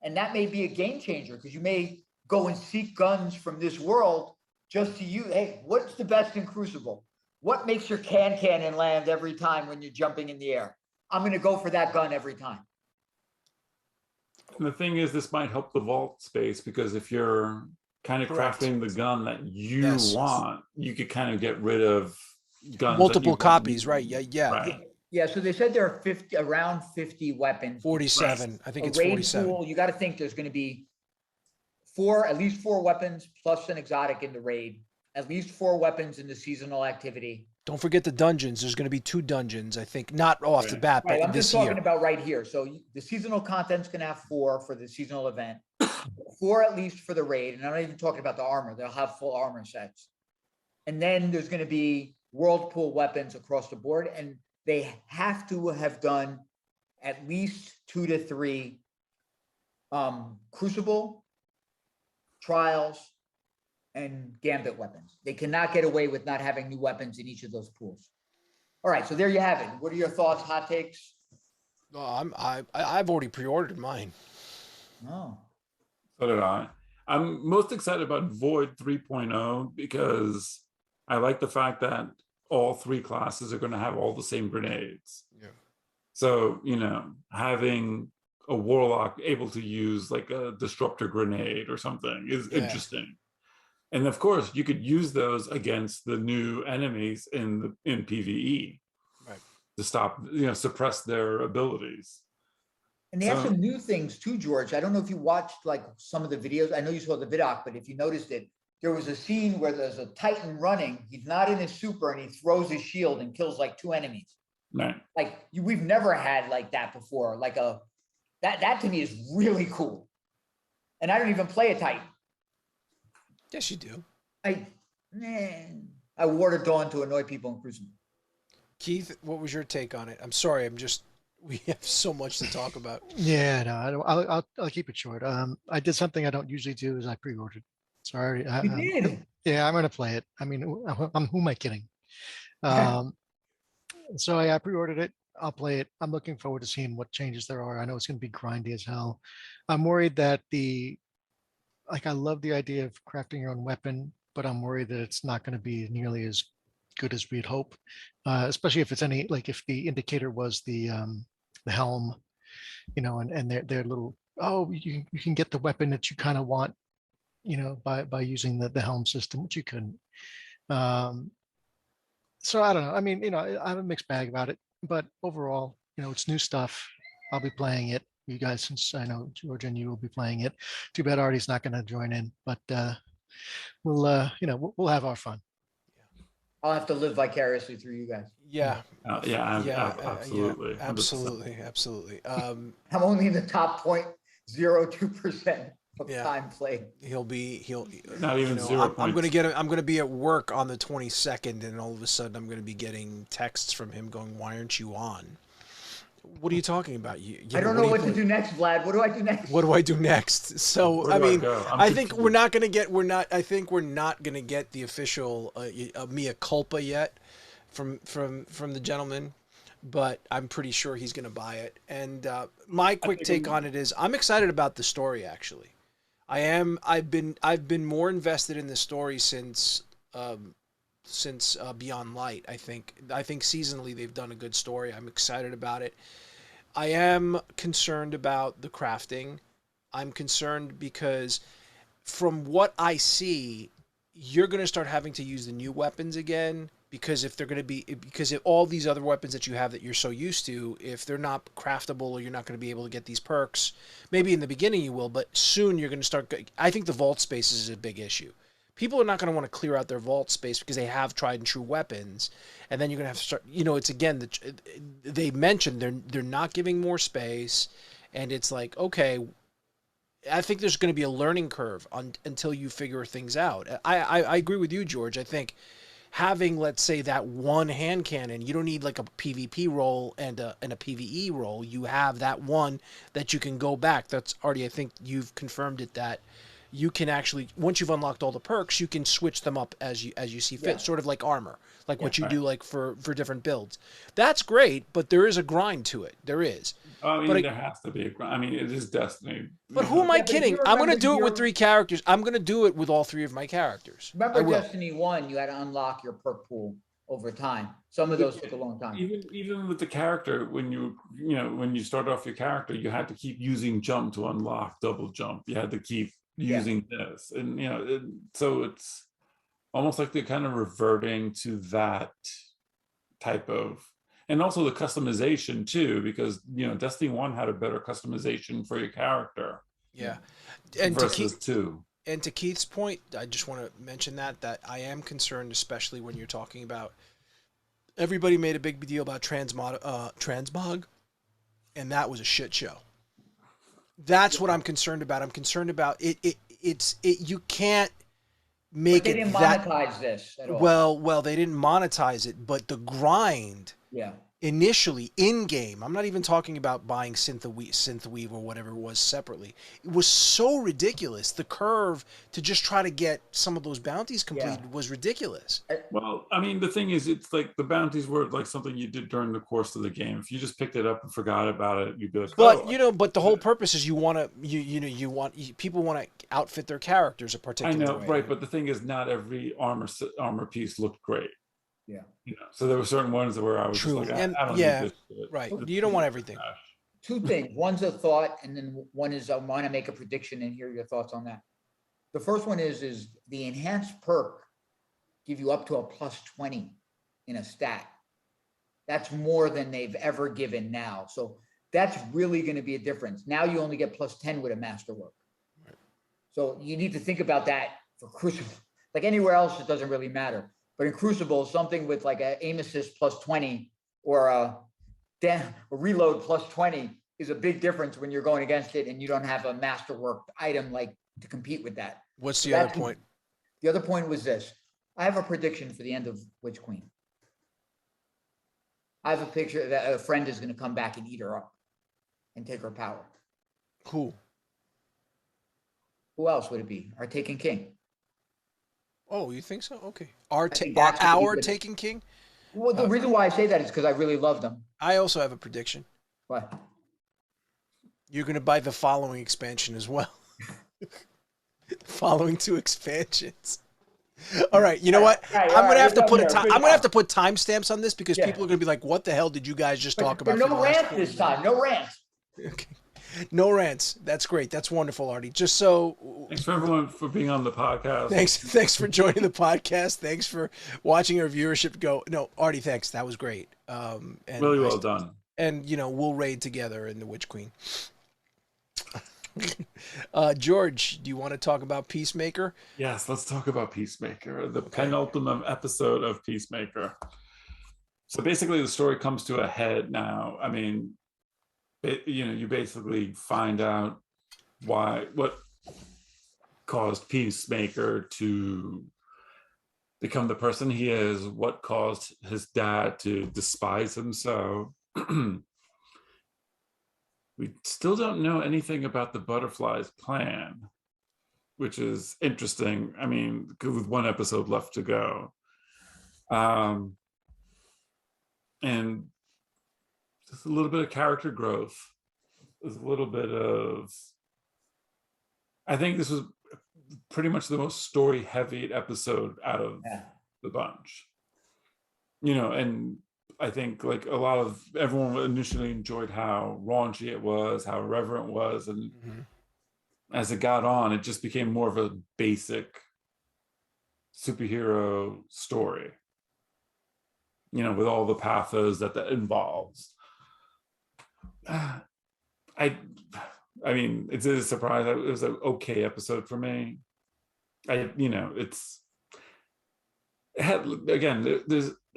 B: And that may be a game changer because you may go and seek guns from this world just to use. Hey, what's the best in Crucible? What makes your cannon land every time when you're jumping in the air? I'm going to go for that gun every time.
C: And the thing is, this might help the vault space because if you're kind of
A: Correct.
C: crafting the gun that you
A: Yes.
C: want, you could kind of get rid of guns.
A: Multiple copies, right? Yeah.
C: Right.
B: Yeah, so they said there are around 50 weapons.
A: 47. I think
B: A
A: it's
B: raid
A: 47.
B: pool, you got to think there's going to be at least four weapons plus an exotic in the raid, at least 4 weapons in the seasonal activity.
A: Don't forget the dungeons. There's going to be 2 dungeons, I think. Not off the bat,
B: Right,
A: but
B: I'm
A: this
B: just talking
A: year.
B: about right here. So the seasonal content's going to have 4 for the seasonal event, 4 at least for the raid. And I'm not even talking about the armor. They'll have full armor sets. And then there's going to be world pool weapons across the board. And they have to have done at least 2 to 3 Crucible, Trials, and Gambit weapons. They cannot get away with not having new weapons in each of those pools. All right, so there you have it. What are your thoughts, hot takes?
A: Oh, I've already pre-ordered mine.
B: Oh,
C: So did I. I'm most excited about Void 3.0 because I like the fact that all 3 classes are going to have all the same grenades.
A: Yeah.
C: So, having a warlock able to use like a disruptor grenade or something is interesting. And of course, you could use those against the new enemies in PvE,
A: right,
C: to stop, suppress their abilities.
B: and they have some new things too, George. I don't know if you watched like some of the videos. I know you saw the vidoc, but if you noticed it, there was a scene where there's a Titan running. He's not in his super, and he throws his shield and kills like 2 enemies.
C: Right.
B: Like we've never had like that before. Like that to me is really cool. And I don't even play a Titan.
A: Yes, you do.
B: I watered Dawn to annoy people in Crucible.
A: Keith, what was your take on it? I'm sorry. We have so much to talk about.
D: Yeah, no, I'll keep it short. I did something I don't usually do is I pre-ordered. Sorry.
B: You did?
D: Yeah, I'm going to play it. I mean, who am I kidding? So I pre-ordered it. I'll play it. I'm looking forward to seeing what changes there are. I know it's going to be grindy as hell. I'm worried that I love the idea of crafting your own weapon, but I'm worried that it's not going to be nearly as good as we'd hope, especially if it's if the indicator was the helm, and their little, you can get the weapon that you kind of want, by using the helm system, which you couldn't. So I don't know. I mean, I have a mixed bag about it, but overall, it's new stuff. I'll be playing it. You guys, since I know George and you will be playing it. Too bad Artie's not going to join in, but we'll have our fun.
B: I'll have to live vicariously through you guys.
A: Yeah.
C: Absolutely.
A: Absolutely.
B: I'm only in the top 0.02% of time played.
C: Not even 0.
A: I'm going to be at work on the 22nd, and all of a sudden I'm going to be getting texts from him going, "Why aren't you on?" What are you talking about?
B: I don't know what to do next, Vlad. What do I do next?
A: What do I do next? So I think we're not going to get the official mea culpa yet from the gentleman, but I'm pretty sure he's going to buy it. And my quick take on it is I'm excited about the story. Actually, I am. I've been more invested in the story since Beyond Light. I think seasonally they've done a good story. I'm excited about it. I am concerned about the crafting. I'm concerned because from what I see, you're going to start having to use the new weapons again, because if all these other weapons that you have that you're so used to, if they're not craftable or you're not going to be able to get these perks, maybe in the beginning you will, but soon you're going to start. I think the vault space is a big issue. People are not going to want to clear out their vault space because they have tried and true weapons, and then you're going to have to start. It's again they mentioned they're not giving more space, and it's like, okay, I think there's going to be a learning curve until you figure things out. I agree with you, George. I think having, let's say, that one hand cannon, you don't need like a PvP role and a PvE role. You have that one that you can go back. That's already, I think you've confirmed it, that you can actually, once you've unlocked all the perks, you can switch them up as you see fit, sort of like armor, like what you do like for different builds. That's great, but there is a grind to it. There is.
C: I mean,
A: But
C: there has to be a grind. I mean, it is Destiny.
A: But who am I
B: Yeah, but if
A: kidding?
B: you
A: I'm going to
B: remember
A: do it with
B: your-
A: 3 characters. I'm going to do it with all 3 of my characters. I
B: Remember
A: will.
B: Destiny 1, you had to unlock your perk pool over time. Some of those took a long time.
C: Even with the character, when you start off your character, you had to keep using jump to unlock double jump. You had to keep using this, and so it's almost like they're kind of reverting to that type of, and also the customization too, because Destiny 1 had a better customization for your character.
A: Yeah. And
C: versus 2.
A: And to Keith's point, I just want to mention that I am concerned, especially when you're talking about, everybody made a big deal about transmog, and that was a shit show. That's what I'm concerned about. I'm concerned about it. You can't make
B: But they
A: it
B: didn't
A: that.
B: monetize this at all.
A: Well, they didn't monetize it, but the grind.
B: Yeah.
A: Initially in game, I'm not even talking about buying synthweave or whatever it was separately. It was so ridiculous. The curve to just try to get some of those bounties completed was ridiculous.
C: Well, I mean, the thing is, it's like the bounties were like something you did during the course of the game. If you just picked it up and forgot about it, you'd be like,
A: but but the whole purpose is people want to outfit their characters a particular way.
C: I know, right? But the thing is, not every armor piece looked great.
B: Yeah.
C: So there were certain ones where I was just like, I don't need this shit.
A: Right. You don't want everything.
B: 2 things. One's a thought, and then one is I want to make a prediction and hear your thoughts on that. The first one is the enhanced perk give you up to a plus 20 in a stat. That's more than they've ever given now. So that's really going to be a difference. Now you only get plus 10 with a masterwork. Right. So you need to think about that for Crucible. Like anywhere else, it doesn't really matter. But in Crucible, something with like an aim assist plus 20 or a reload plus 20 is a big difference when you're going against it and you don't have a masterwork item like to compete with that.
A: What's the other point?
B: The other point was this. I have a prediction for the end of Witch Queen. I have a picture that a friend is going to come back and eat her up and take her power.
A: Cool.
B: Who else would it be? Our Taken King.
A: Oh, you think so? Okay. Our Taken King?
B: Well, the reason why I say that is because I really loved him.
A: I also have a prediction.
B: What?
A: You're going to buy the following expansion as well. Following 2 expansions. All right, you know what? I'm going to have to put timestamps on this because people are going to be like, "What the hell did you guys just talk about?"
B: But no rants this time. No rants.
A: Okay. No rants. That's great. That's wonderful, Artie. Just so.
C: Thanks for everyone for being on the podcast.
A: Thanks for joining the podcast. Thanks for watching our viewership go. No, Artie, thanks. That was great. And
C: really well done.
A: And we'll raid together in the Witch Queen. George, do you want to talk about Peacemaker?
C: Yes, let's talk about Peacemaker, the penultimate episode of Peacemaker. So basically, the story comes to a head now. I mean, you basically find out what caused Peacemaker to become the person he is, what caused his dad to despise him so. We still don't know anything about the Butterfly's plan, which is interesting. I mean, with 1 episode left to go. And just a little bit of character growth. There's a little bit of, I think this was pretty much the most story-heavy episode out of the bunch. And I think like a lot of everyone initially enjoyed how raunchy it was, how irreverent it was. And as it got on, it just became more of a basic superhero story, with all the pathos that involves. I mean, it's a surprise. It was an okay episode for me. There's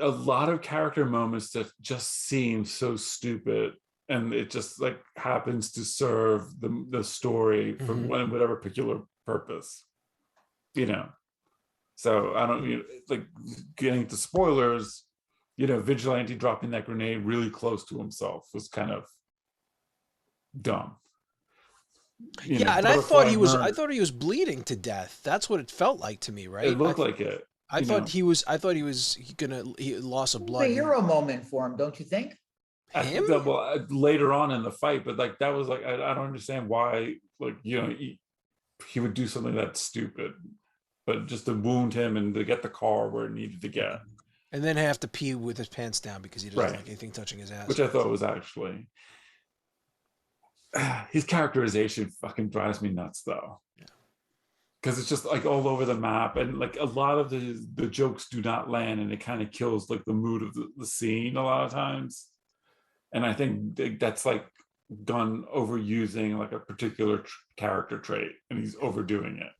C: a lot of character moments that just seem so stupid, and it just like happens to serve the story for whatever particular purpose, So I don't like getting to spoilers. Vigilante dropping that grenade really close to himself was kind of dumb.
A: Yeah, and I thought he was bleeding to death. That's what it felt like to me, right?
C: It looked like it.
A: I thought he loss of blood.
B: The hero moment for him, don't you think?
A: Him?
C: Well, later on in the fight, but like that was like I don't understand why, like, you know, he would do something that stupid, but just to wound him and to get the car where it needed to get,
A: and then have to pee with his pants down because he doesn't like anything touching his ass.
C: which I thought was actually his characterization fucking drives me nuts though. Because it's just like all over the map, and like a lot of the jokes do not land, and it kind of kills like the mood of the scene a lot of times. And I think that's like done overusing like a particular character trait, and he's overdoing it.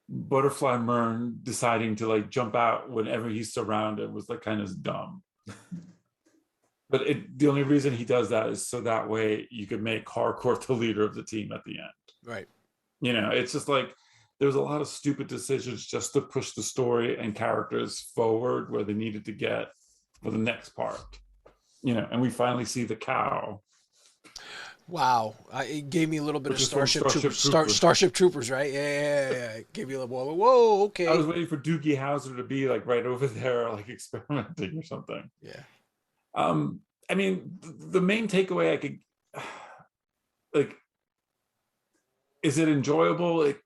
C: Butterfly Mern deciding to like jump out whenever he's surrounded was like kind of dumb. But the only reason he does that is so that way you could make Harcourt the leader of the team at the end.
A: Right.
C: You know, it's just like there's a lot of stupid decisions just to push the story and characters forward where they needed to get for the next part. You know, and we finally see the cow.
A: Wow, it gave me a little bit of Starship Troopers, right? Yeah. It gave you a little whoa, okay.
C: I was waiting for Doogie Howser to be like right over there, like experimenting or something.
A: Yeah.
C: I mean, the main takeaway I could like, is it enjoyable? It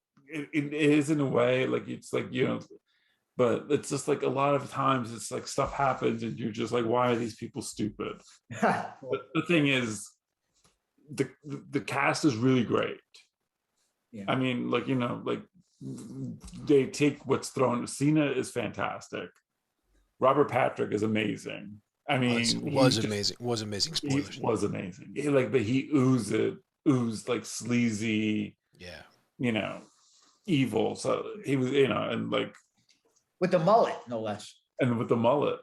C: is in a way, like it's like, you know, but it's just like a lot of times it's like stuff happens and you're just like, why are these people stupid? But the thing is, the cast is really great.
B: Yeah.
C: I mean, like, you know, like they take what's thrown. Cena is fantastic. Robert Patrick is amazing. I mean,
A: was amazing. Spoilers.
C: He was amazing. But he oozed like sleazy.
A: Yeah.
C: You know, evil. So he was, you know, and like
B: with the mullet, no less.
C: And with the mullet,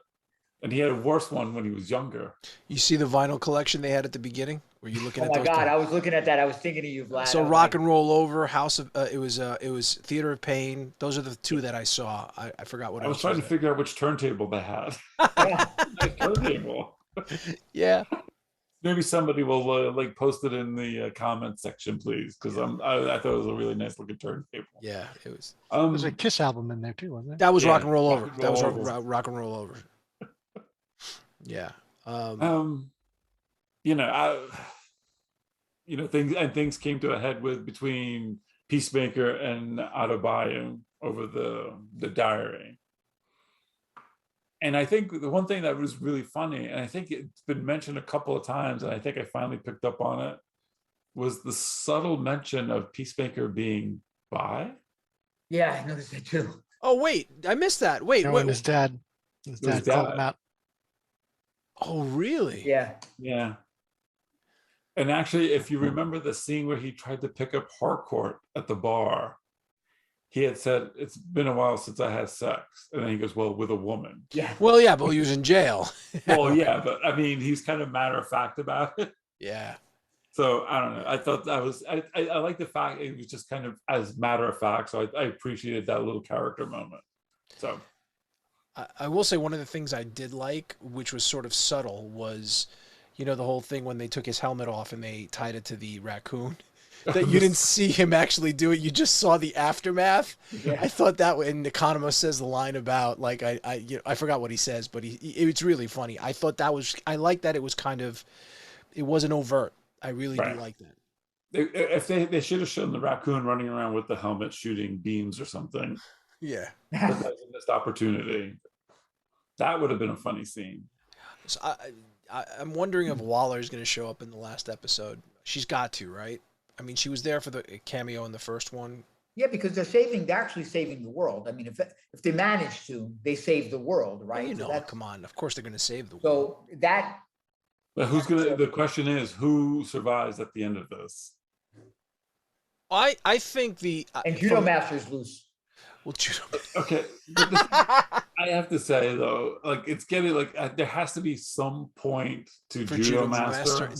C: and he had a worse one when he was younger.
A: You see the vinyl collection they had at the beginning? Were you looking at?
B: Oh my God, I was looking at that. I was thinking of you, Vlad.
A: So Rock and Roll Over, House of it was Theater of Pain. Those are the two that I saw. I forgot what
C: I was trying to figure out which turntable they had. Turntable.
A: Yeah.
C: Maybe somebody will like post it in the comment section, please, because I thought it was a really nice looking turntable.
A: Yeah, it was.
D: There's a Kiss album in there too, wasn't it?
A: That was Rock and Roll Over. That was Rock and Roll Over. Yeah.
C: Things came to a head between Peacemaker and Adebayo over the diary. And I think the one thing that was really funny, and I think it's been mentioned a couple of times, and I think I finally picked up on it, was the subtle mention of Peacemaker being bi.
B: Yeah, I noticed that too.
A: Oh, wait, I missed that. Wait.
D: His dad called him out.
A: Oh, really?
B: Yeah.
C: Yeah. And actually, if you remember the scene where he tried to pick up Harcourt at the bar, he had said, "It's been a while since I had sex." And then he goes, "Well, with a woman."
B: Yeah.
A: Well, yeah, but he was in jail.
C: Well, yeah, but I mean, he's kind of matter of fact about it.
A: Yeah.
C: So I don't know. I thought that was, I like the fact it was just kind of as matter of fact. So I appreciated that little character moment. So
A: I will say one of the things I did like, which was sort of subtle, was, you know, the whole thing when they took his helmet off and they tied it to the raccoon, that you didn't see him actually do it. You just saw the aftermath. Yeah. I thought that, and Economos says the line about, like, I forgot what he says, but it's really funny. I thought I like that it was kind of, it wasn't overt. I really do like that.
C: If they should have shown the raccoon running around with the helmet shooting beams or something.
A: Yeah.
C: But that was a missed opportunity. That would have been a funny scene.
A: So I'm wondering if Waller is going to show up in the last episode. She's got to, right? I mean, she was there for the cameo in the first one.
B: Yeah, because they're actually saving the world. I mean, if they manage to, they save the world, right?
A: Well, you know, come on. Of course they're going to save the world.
B: So that.
C: But the question is, who survives at the end of this?
A: I think
B: and Judo Master's loose.
A: Well,
C: okay. I have to say though, like it's getting like there has to be some point to Judo Master.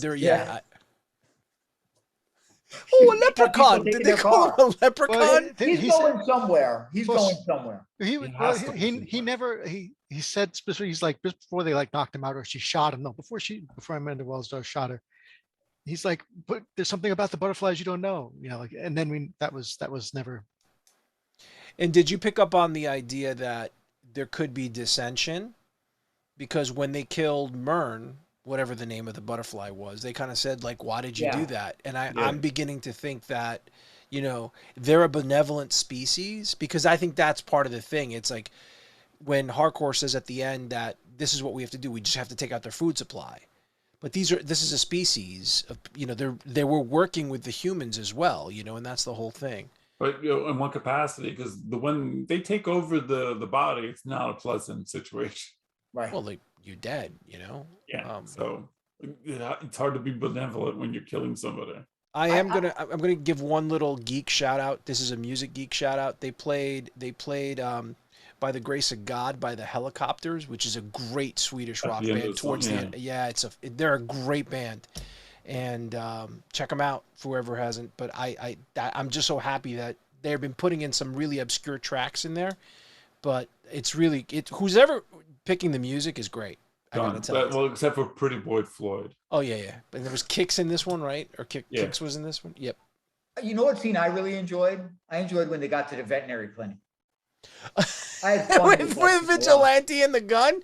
A: Oh, a leprechaun! Did they call him a leprechaun?
B: Well, he's going somewhere. He
D: said specifically, he's like, just before they like knocked him out or she shot him. No, before Amanda Wells shot her, he's like, but there's something about the butterflies you don't know, like, and then that was never.
A: And did you pick up on the idea that there could be dissension? Because when they killed Myrn, whatever the name of the butterfly was, they kind of said, like, why did you do that? And I'm beginning to think that, they're a benevolent species, because I think that's part of the thing. It's like when Harcourt says at the end that this is what we have to do. We just have to take out their food supply. But this is a species of, they were working with the humans as well, and that's the whole thing.
C: But in what capacity? Because when they take over the body, it's not a pleasant situation.
B: Right.
A: Well, you're dead,
C: Yeah. So it's hard to be benevolent when you're killing somebody.
A: I'm gonna give one little geek shout out. This is a music geek shout out. They played By the Grace of God by the Helicopters, which is a great Swedish rock band. Towards the end, they're a great band, and check them out for whoever hasn't. But I'm just so happy that they've been putting in some really obscure tracks in there, but it's really who's ever picking the music is great. I gotta tell you.
C: Well, except for Pretty Boy Floyd.
A: Oh yeah. And there was Kicks in this one, right? Or Kicks was in this one. Yep.
B: You know what scene I really enjoyed? I enjoyed when they got to the veterinary clinic. I had fun
A: with Vigilante and the gun.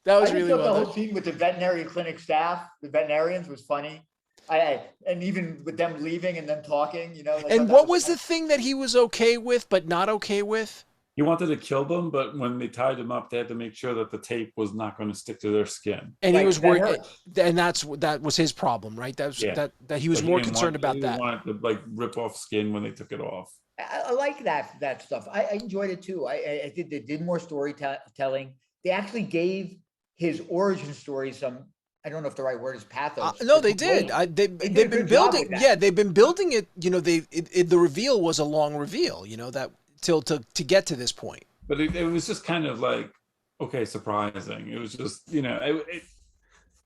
A: That was really well done.
B: The whole scene with the veterinary clinic staff, the veterinarians, was funny. And even with them leaving and them talking,
A: And what was the thing that he was okay with but not okay with?
C: He wanted to kill them, but when they tied them up, they had to make sure that the tape was not going to stick to their skin.
A: And he was worried, and that was his problem, right? That was that he was more concerned about that.
C: He wanted to rip off skin when they took it off.
B: I like that stuff. I enjoyed it too. I think they did more storytelling. They actually gave his origin story some. I don't know if the right word is pathos.
A: No, they did. They've been building. Yeah, they've been building it. The reveal was a long reveal. That. To get to this point,
C: but it was just kind of like, okay, surprising. It was just it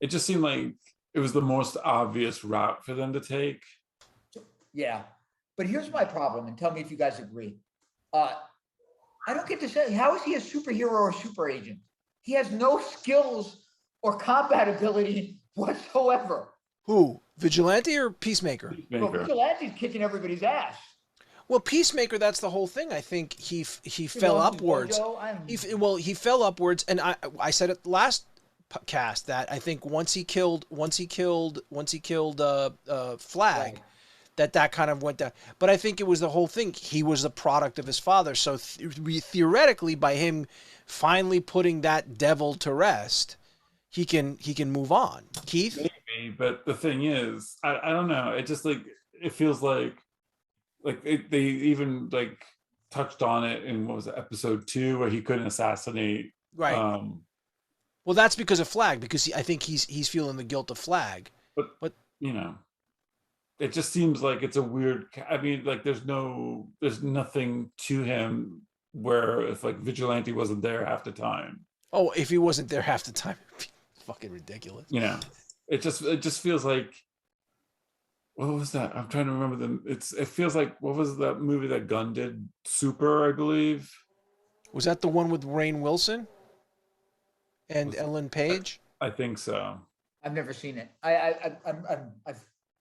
C: just seemed like it was the most obvious route for them to take.
B: Yeah, but here's my problem, and tell me if you guys agree. I don't get to say, how is he a superhero or super agent? He has no skills or combat ability whatsoever.
A: Who, Vigilante or Peacemaker?
B: Well, Vigilante's kicking everybody's ass.
A: Well, Peacemaker, that's the whole thing. I think he fell upwards. He fell upwards, and I said at the last cast that I think once he killed Flag, that kind of went down. But I think it was the whole thing. He was the product of his father, so theoretically, by him finally putting that devil to rest, he can move on. Keith,
C: maybe, but the thing is, I don't know. It just it feels like. They even touched on it in what was it, episode 2, where he couldn't assassinate.
A: Right. Well, that's because of Flag, because I think he's feeling the guilt of Flag. But
C: it just seems like it's a weird. I mean, there's nothing to him where if Vigilante wasn't there half the time.
A: Oh, if he wasn't there half the time, it'd be fucking ridiculous.
C: It just feels like. What was that? I'm trying to remember them. It feels like, what was that movie that Gunn did? Super, I believe.
A: Was that the one with Rainn Wilson and Ellen Page?
C: I think so.
B: I've never seen it.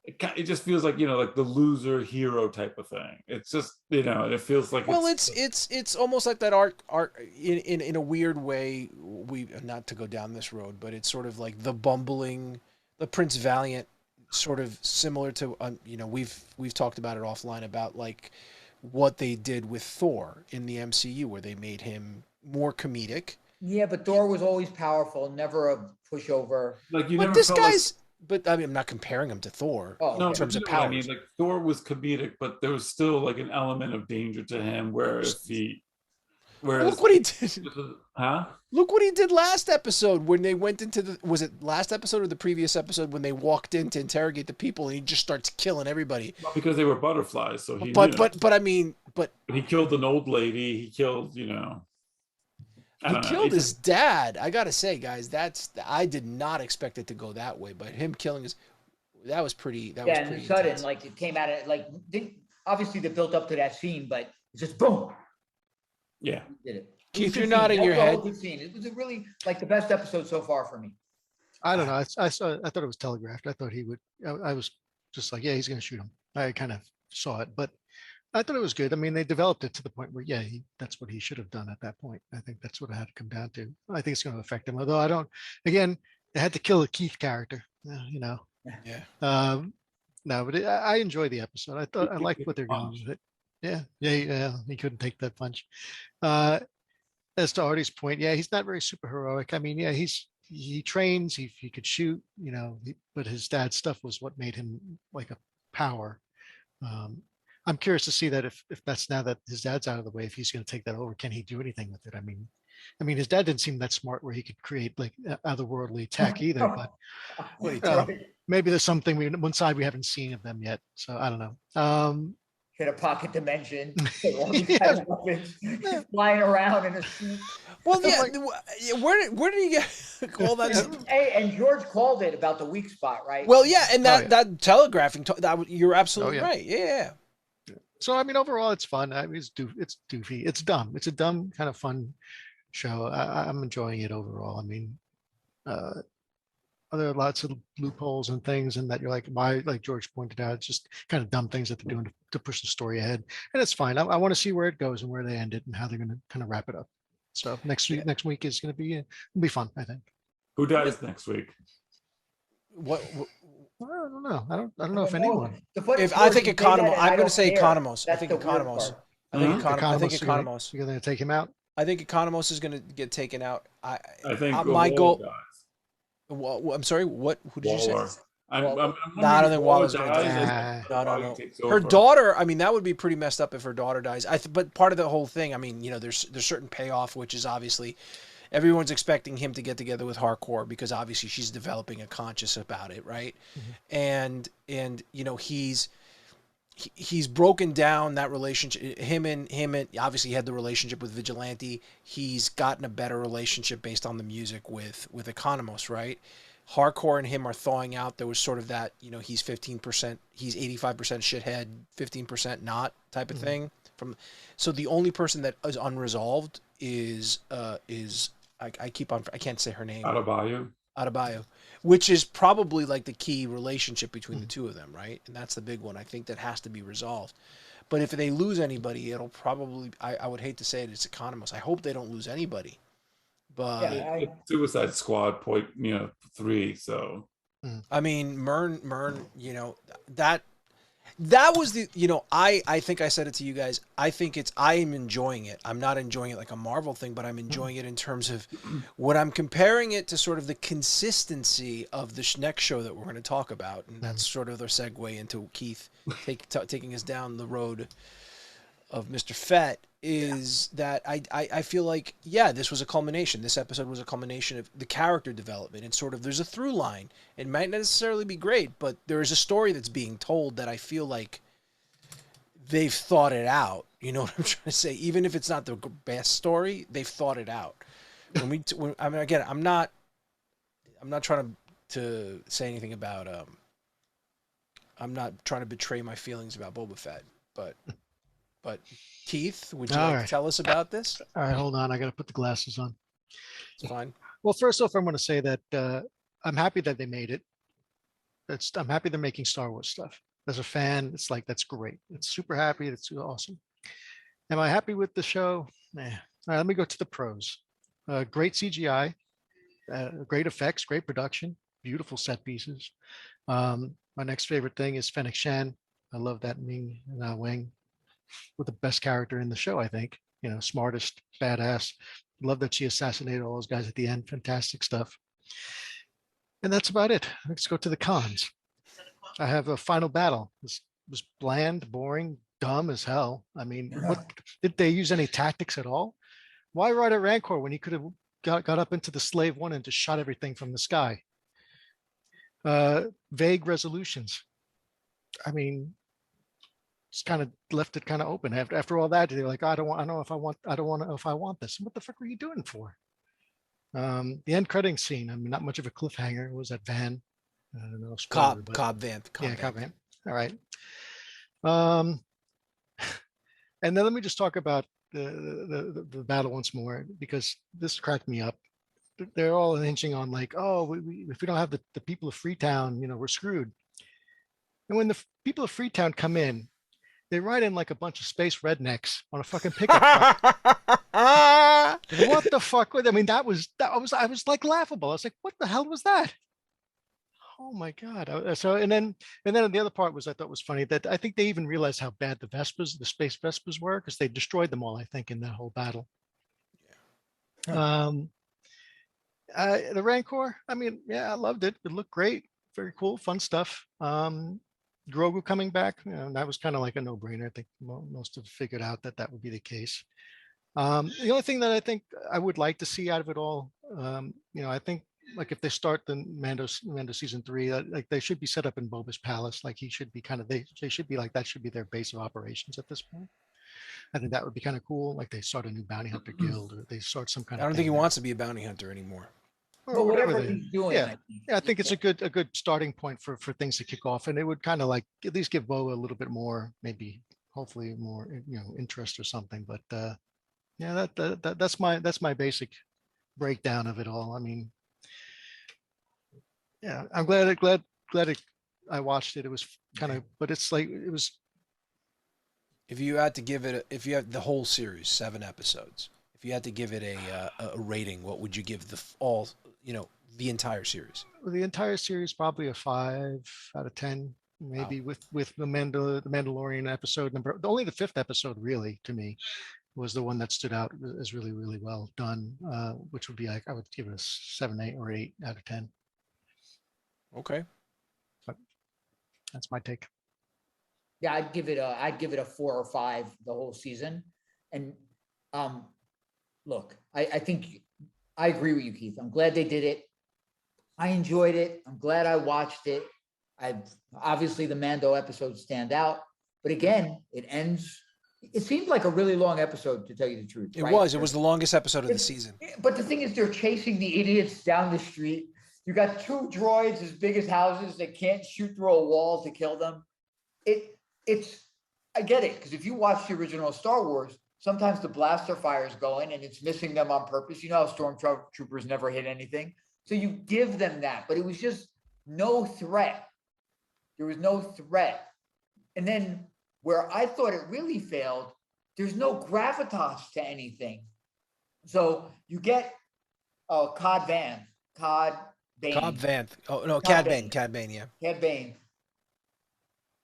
C: It just feels like like the loser hero type of thing. It's just it feels like.
A: Well, it's almost like that art in a weird way. We not to go down this road, but it's sort of like the Prince Valiant. Sort of similar to we've talked about it offline about what they did with Thor in the MCU, where they made him more comedic.
B: Yeah, but Thor was always powerful, never a pushover.
A: But I mean, I'm not comparing him to Thor in terms of
C: power.
A: powers.
C: I mean, Thor was comedic, but there was still an element of danger to him.
A: Look what he did.
C: Huh?
A: Look what he did last episode when they went into was it last episode or the previous episode when they walked in to interrogate the people and he just starts killing everybody.
C: Well, because they were butterflies, so he.
A: But I mean,
C: he killed an old lady. He killed, He
A: killed his dad. I gotta say, guys, I did not expect it to go that way, but him killing that was pretty. That was pretty
B: sudden.
A: intense.
B: It came out of obviously they built up to that scene, but it's just boom.
C: Yeah.
B: Did it.
A: Keith, you're nodding your head.
B: Good scene. It was really the best episode so far for me.
D: I don't know. I thought it was telegraphed. I thought he would. I was just like, yeah, he's going to shoot him. I kind of saw it, but I thought it was good. I mean, they developed it to the point where, yeah, that's what he should have done at that point. I think that's what it had to come down to. I think it's going to affect him. Although I don't. Again, they had to kill the Keith character. You know.
A: Yeah.
D: No, but I enjoyed the episode. I thought I
C: He
D: liked
C: took
D: what
C: the
D: they're going
C: punch.
D: with it. Yeah. He couldn't take that punch. Uh, as to Artie's point, yeah, he's not very super heroic. I mean, yeah, he trains, he could shoot, you know, but his dad's stuff was what made him like a power. Um, I'm curious to see that if that's now that his dad's out of the way, if he's going to take that over, can he do anything with it? I mean, his dad didn't seem that smart where he could create like otherworldly tech either. But
A: Wait,
D: maybe there's something one side we haven't seen of them yet. So I don't know.
B: Hit a pocket dimension,
D: Yeah.
B: flying around in a suit.
A: well, yeah.
D: like-
A: Where did he get all that?
B: Hey, and George called it about the weak spot, right?
A: Well, yeah, and
D: Oh, yeah.
A: that telegraphing. You're absolutely
D: Oh, yeah.
A: right. Yeah.
D: So I mean, overall, it's fun. I mean, it's doofy. It's dumb. It's a dumb kind of fun show. I'm enjoying it overall. I mean, there are lots of loopholes and things, and that you're like, why? Like George pointed out, it's just kind of dumb things that they're doing to push the story ahead, and it's fine. I want to see where it goes and where they end it and how they're going to kind of wrap it up. So next week is going to be fun, I think.
C: Who dies next week?
A: What?
D: I don't know. I don't know if anyone.
A: If I think Economos, I'm going to say Economos. I think Economos. I think Economos.
D: You're going to take him out.
A: I think Economos is going to get taken out.
C: I think
A: my goal.
C: dies.
A: Well, I'm sorry. What? Who did you say?
C: I'm
A: No, I don't think Walla's going to
C: dies.
A: die. No. Her daughter. I mean, that would be pretty messed up if her daughter dies. But part of the whole thing. I mean, you know, there's certain payoff, which is obviously everyone's expecting him to get together with Rancor because obviously she's developing a conscience about it, right? Mm-hmm. And you know he's broken down that relationship. Him and obviously he had the relationship with Vigilante. He's gotten a better relationship based on the music with Economos, right? Hardcore and him are thawing out. There was sort of that, you know, he's 15%, he's 85% shithead, 15% not type of thing. So the only person that is unresolved is I can't say her name. Adebayo, which is probably like the key relationship between the two of them, right? And that's the big one. I think that has to be resolved. But if they lose anybody, it'll probably, I would hate to say it, it's Economos. I hope they don't lose anybody. But
C: it's Suicide Squad 3, so
A: I mean, Mern, you know, that was the, you know, I think I said it to you guys. I am enjoying it. I'm not enjoying it like a Marvel thing, but I'm enjoying it in terms of when I'm comparing it to sort of the consistency of this next show that we're going to talk about. And that's sort of the segue into Keith taking us down the road of Mr. Fett is that I feel like, yeah, this was a culmination. This episode was a culmination of the character development and sort of there's a through line. It might not necessarily be great, but there is a story that's being told that I feel like they've thought it out. You know what I'm trying to say? Even if it's not the best story, they've thought it out. I mean, again, I'm not trying to say anything about, I'm not trying to betray my feelings about Boba Fett, but Keith, would you like to tell us about this?
D: All right, hold on. I got to put the glasses on.
A: It's fine.
D: Well, first off, I'm going to say that I'm happy that they made it. I'm happy they're making Star Wars stuff. As a fan, it's like, that's great. It's super happy. It's awesome. Am I happy with the show? Nah. All right, let me go to the pros. Great CGI, great effects, great production, beautiful set pieces. My next favorite thing is Fennec Shan. I love that Ming Wing. With the best character in the show, I think. You know, smartest, badass. Love that she assassinated all those guys at the end. Fantastic stuff. And that's about it. Let's go to the cons. I have a final battle. This was bland, boring, dumb as hell. I mean, did they use any tactics at all? Why ride a Rancor when he could have got up into the Slave One and just shot everything from the sky? Vague resolutions. I mean, just kind of left it kind of open. After all that, they're like, I don't know if I want this. What the fuck were you doing for? The end credit scene. I mean, not much of a cliffhanger. It was that van. I don't know.
A: Cobb van.
D: Cobb van. All right. And then let me just talk about the battle once more, because this cracked me up. they're all hinging on like, oh, if we don't have the people of Freetown, we're screwed. And when the people of Freetown come in, they ride in like a bunch of space rednecks on a fucking pickup truck. What the fuck? I mean, I was like laughable. I was like, what the hell was that? Oh my God. So, and then the other part was, I thought was funny that I think they even realized how bad the space Vespas were, because they destroyed them all, I think, in that whole battle.
A: Yeah.
D: The Rancor, I mean, yeah, I loved it. It looked great. Very cool, fun stuff. Grogu coming back, that was kind of like a no-brainer. I think most have figured out that would be the case. The only thing that I think I would like to see out of it all, I think like if they start the Mando season 3, like they should be set up in Boba's palace. Like he should be they should be like, that should be their base of operations at this point. I think that would be kind of cool. Like they start a new bounty hunter guild, or they start some kind of.
A: I don't think he wants to be a bounty hunter anymore.
D: Or whatever
B: he's doing.
D: Yeah, I think it's a good starting point for things to kick off, and it would kind of like at least give Boba a little bit more, maybe hopefully more interest or something. But yeah, that's my basic breakdown of it all. I mean, yeah, I'm glad I watched it. It was kind of, but it's like it was.
A: If you had to give it, if you had the whole series, 7 episodes, if you had to give it a rating, what would you give the entire series?
D: The entire series, probably a 5 out of 10, maybe. Wow. with the Mandalorian episode number. Only the 5th episode, really, to me, was the one that stood out as really, really well done. Which would be like, I would give it a 7, 8, or 8 out of 10.
A: Okay,
D: but that's my take.
B: Yeah, I'd give it a 4 or 5 the whole season. And look, I think I agree with you, Keith. I'm glad they did it. I enjoyed it. I'm glad I watched it. Obviously the Mando episodes stand out, but again, it ends. It seemed like a really long episode, to tell you the truth.
A: It was the longest episode of the season.
B: But the thing is, they're chasing the idiots down the street. You got 2 droids as big as houses that can't shoot through a wall to kill them. I get it, because if you watch the original Star Wars, sometimes the blaster fire is going and it's missing them on purpose. You know how stormtroopers never hit anything. So you give them that, but it was just no threat. There was no threat. And then where I thought it really failed, there's no gravitas to anything. So you get Cad Bane.
A: Oh no, Cad Bane, yeah.
B: Cad Bane.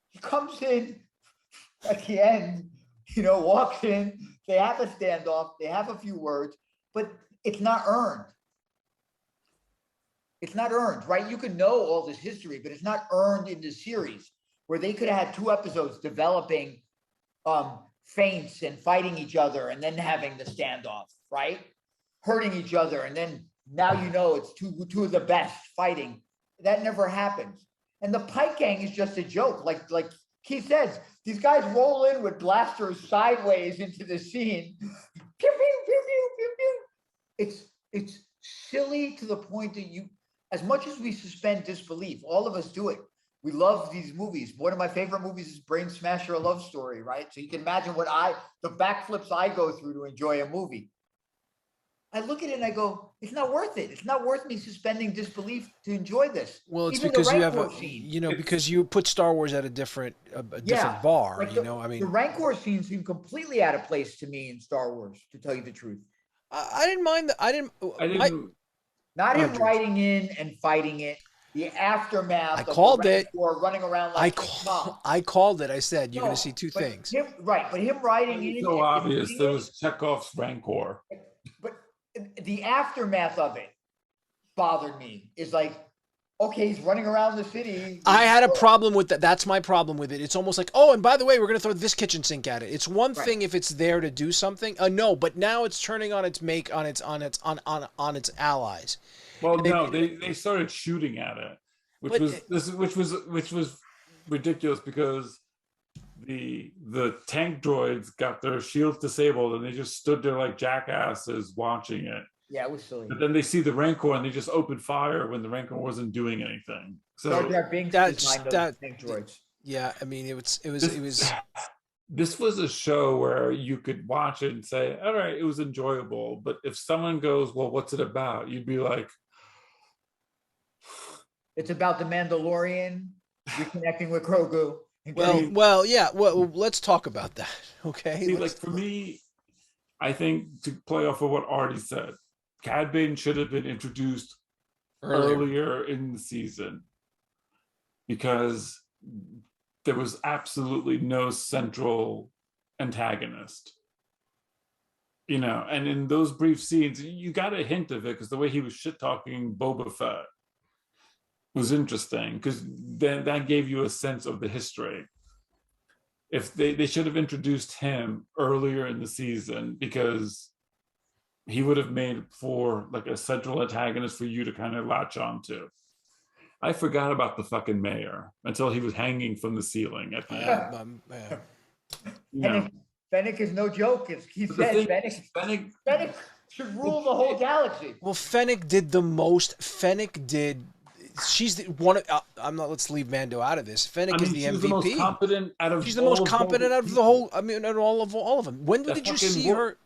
B: He comes in at the end, walks in, they have a standoff, they have a few words, but it's not earned. It's not earned, right? You can know all this history, but it's not earned in the series, where they could have had 2 episodes developing feints and fighting each other and then having the standoff, right? Hurting each other. And then now it's two of the best fighting. That never happens. And the Pike Gang is just a joke. Like Keith says, these guys roll in with blasters sideways into the scene. Pew, pew, pew, pew, pew, pew. It's silly to the point that as much as we suspend disbelief, all of us do it. We love these movies. One of my favorite movies is Brain Smasher: A Love Story, right? So you can imagine the backflips I go through to enjoy a movie. I look at it and I go, it's not worth it. It's not worth me suspending disbelief to enjoy this.
A: Well, it's
B: even
A: because you have
B: scene,
A: because you put Star Wars at a different bar.
B: Like the Rancor scene seemed completely out of place to me in Star Wars, to tell you the truth.
A: I didn't mind that. I didn't.
B: Not him riding in and fighting it. The aftermath.
A: I called it.
B: Or running around like
A: I called it. I said you're going to see 2 things.
B: But him riding in.
C: So obvious. There was Chekhov's Rancor.
B: But the aftermath of it bothered me. Is like, okay, he's running around the city.
A: I had a problem with that. That's my problem with it. It's almost like, oh, and by the way, we're going to throw this kitchen sink at it. It's one thing if it's there to do something. No, but now it's turning on its on its allies.
C: Well, no, they started shooting at it, which was ridiculous, because the tank droids got their shields disabled and they just stood there like jackasses watching it.
B: Yeah, it was silly.
C: But then they see the Rancor and they just opened fire when the Rancor wasn't doing anything. So
B: tank droids.
A: Yeah, I mean it was
C: this was a show where you could watch it and say, all right, it was enjoyable. But if someone goes, well, what's it about? You'd be like,
B: It's about the Mandalorian reconnecting with Grogu.
A: Well, let's talk about that. Okay.
C: see, like for me, I think to play off of what Artie said, Cad Bane should have been introduced earlier in the season because there was absolutely no central antagonist. You know, and in those brief scenes, you got a hint of it because the way he was shit talking Boba Fett was interesting because then that gave you a sense of the history. If they should have introduced him earlier in the season because he would have made for like a central antagonist for you to kind of latch onto. I forgot about the fucking mayor until he was hanging from the ceiling at the end.
B: Fennec is no joke. He said Fennec should rule the whole galaxy.
A: Well, Fennec did the most. She's the one. Let's leave Mando out of this. Fennec is the MVP.
C: The most competent out of.
A: She's the most competent out of the whole. I mean, out of all of them. When did you see her?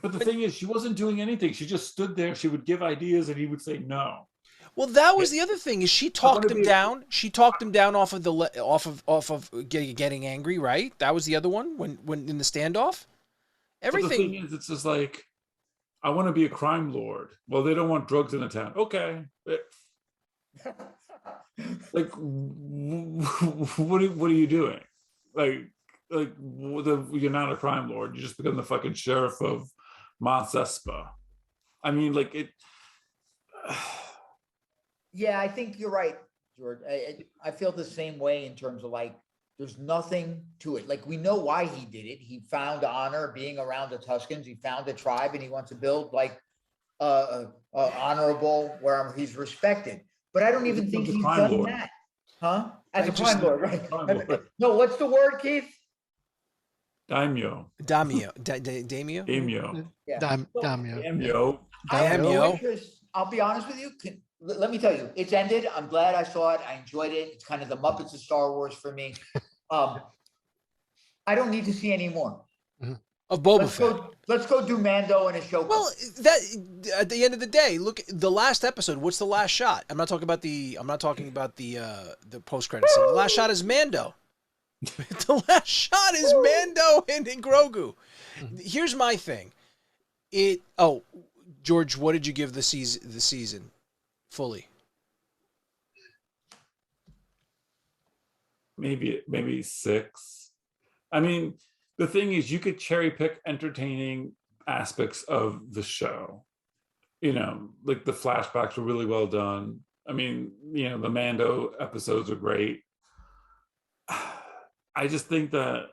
C: But the thing is, she wasn't doing anything. She just stood there. She would give ideas, and he would say no.
A: Well, that was the other thing. Is she talked him down? She talked him down off of getting angry, right? That was the other one when in the standoff. Everything.
C: But the thing is, it's just like, I want to be a crime lord. Well, they don't want drugs in the town. Okay. Like, what are you doing? Like you're not a crime lord. You just become the fucking sheriff of Mos Espa. I mean, like it.
B: Yeah, I think you're right, George. I feel the same way in terms of like, there's nothing to it. Like, we know why he did it. He found honor being around the Tuscans. He found a tribe, and he wants to build like honorable where he's respected. But I don't even think he's done that, huh? As a crime lord, right? No, what's the word, Keith?
C: Daimyo.
A: Daimyo.
B: Yeah.
D: Daimyo.
B: I'll be honest with you. Let me tell you, it's ended. I'm glad I saw it. I enjoyed it. It's kind of the Muppets of Star Wars for me. I don't need to see any more.
A: Of Boba Fett.
B: Let's go do Mando and Ashoka.
A: Well, that at the end of the day, look, the last episode. What's the last shot? I'm not talking about the post credits. The last shot is Mando. The last shot is Mando and Grogu. Here's my thing. George, what did you give the season fully?
C: Maybe 6. I mean, the thing is, you could cherry pick entertaining aspects of the show. You know, like the flashbacks were really well done. I mean, you know, the Mando episodes are great. I just think that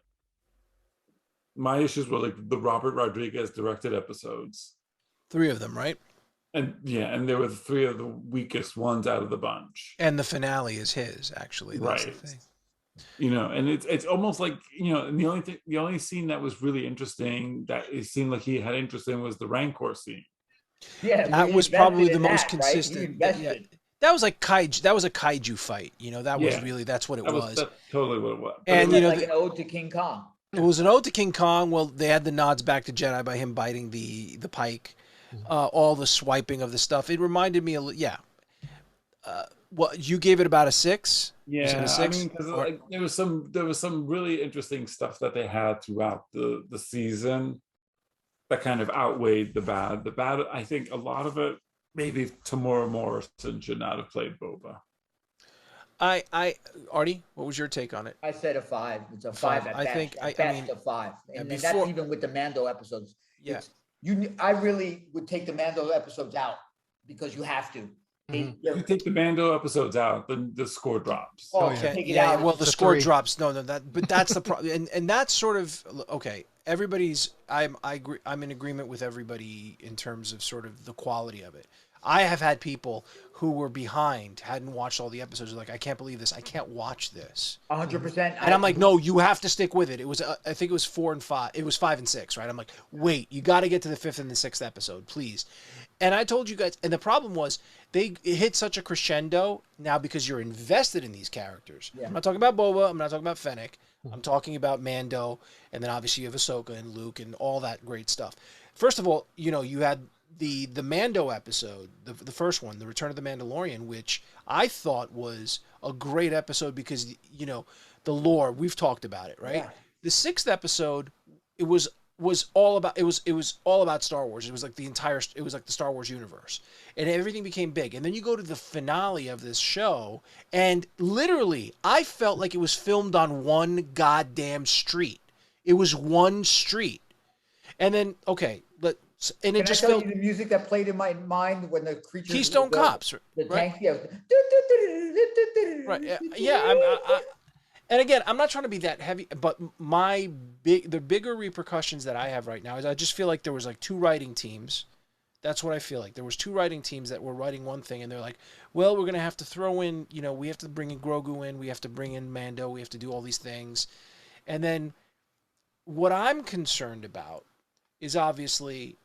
C: my issues were like the Robert Rodriguez directed episodes.
A: 3 of them, right?
C: And there were 3 of the weakest ones out of the bunch.
A: And the finale is his, actually. That's
C: right.
A: The thing.
C: You know, and it's almost like, you know, and the only scene that was really interesting that it seemed like he had interest in was the Rancor scene.
B: Yeah,
A: that was probably the most consistent. Right? That was like kaiju. That was a kaiju fight. You know, that was really that's what it was.
C: That's totally what it was.
B: But and it was like an ode to King Kong.
A: It was an ode to King Kong. Well, they had the nods back to Jedi by him biting the pike, all the swiping of the stuff. It reminded me well, you gave it about a 6.
C: Yeah, I mean, because like, there was some really interesting stuff that they had throughout the season that kind of outweighed the bad. The bad, I think, a lot of it. Maybe Tamora Morrison should not have played Boba.
A: Artie, what was your take on it?
B: I said a 5. It's a 5 at best. I mean, a 5, and that's even with the Mando episodes.
A: Yeah,
B: I really would take the Mando episodes out because you have to.
C: If you take the Mando episodes out, then the score drops.
B: Oh, okay. Take it out.
A: Well, the score drops. No, but that's the problem, and that's sort of okay. Everybody's. I'm in agreement with everybody in terms of sort of the quality of it. I have had people who were behind, hadn't watched all the episodes, like, I can't believe this. I can't watch this.
B: 100%.
A: And I'm like, no, you have to stick with it. It was, I think it was 4 and 5. It was 5 and 6, right? I'm like, wait, you got to get to the 5th and the 6th episode, please. And I told you guys, and the problem was, it hit such a crescendo now because you're invested in these characters. Yeah. I'm not talking about Boba. I'm not talking about Fennec. I'm talking about Mando, and then obviously you have Ahsoka and Luke and all that great stuff. First of all, you had the Mando episode, the first one, the Return of the Mandalorian, which I thought was a great episode because the lore, we've talked about it, right?
B: Yeah.
A: The sixth episode, it was all about it was all about Star Wars. It was like the Star Wars universe, and everything became big. And then you go to the finale of this show, and literally, I felt like it was filmed on one goddamn street. It was one street, and then and it
B: Can
A: just
B: I tell
A: felt
B: you the music that played in my mind when the creatures,
A: Keystone Cops,
B: the
A: right?
B: tank, yeah,
A: Right. Yeah. And again, I'm not trying to be that heavy, but the bigger repercussions that I have right now is I just feel like there was like two writing teams. That's what I feel like. There was two writing teams that were writing one thing, and they're like, well, we're going to have to throw in, we have to bring in Grogu in, we have to bring in Mando, we have to do all these things. And then what I'm concerned about is obviously,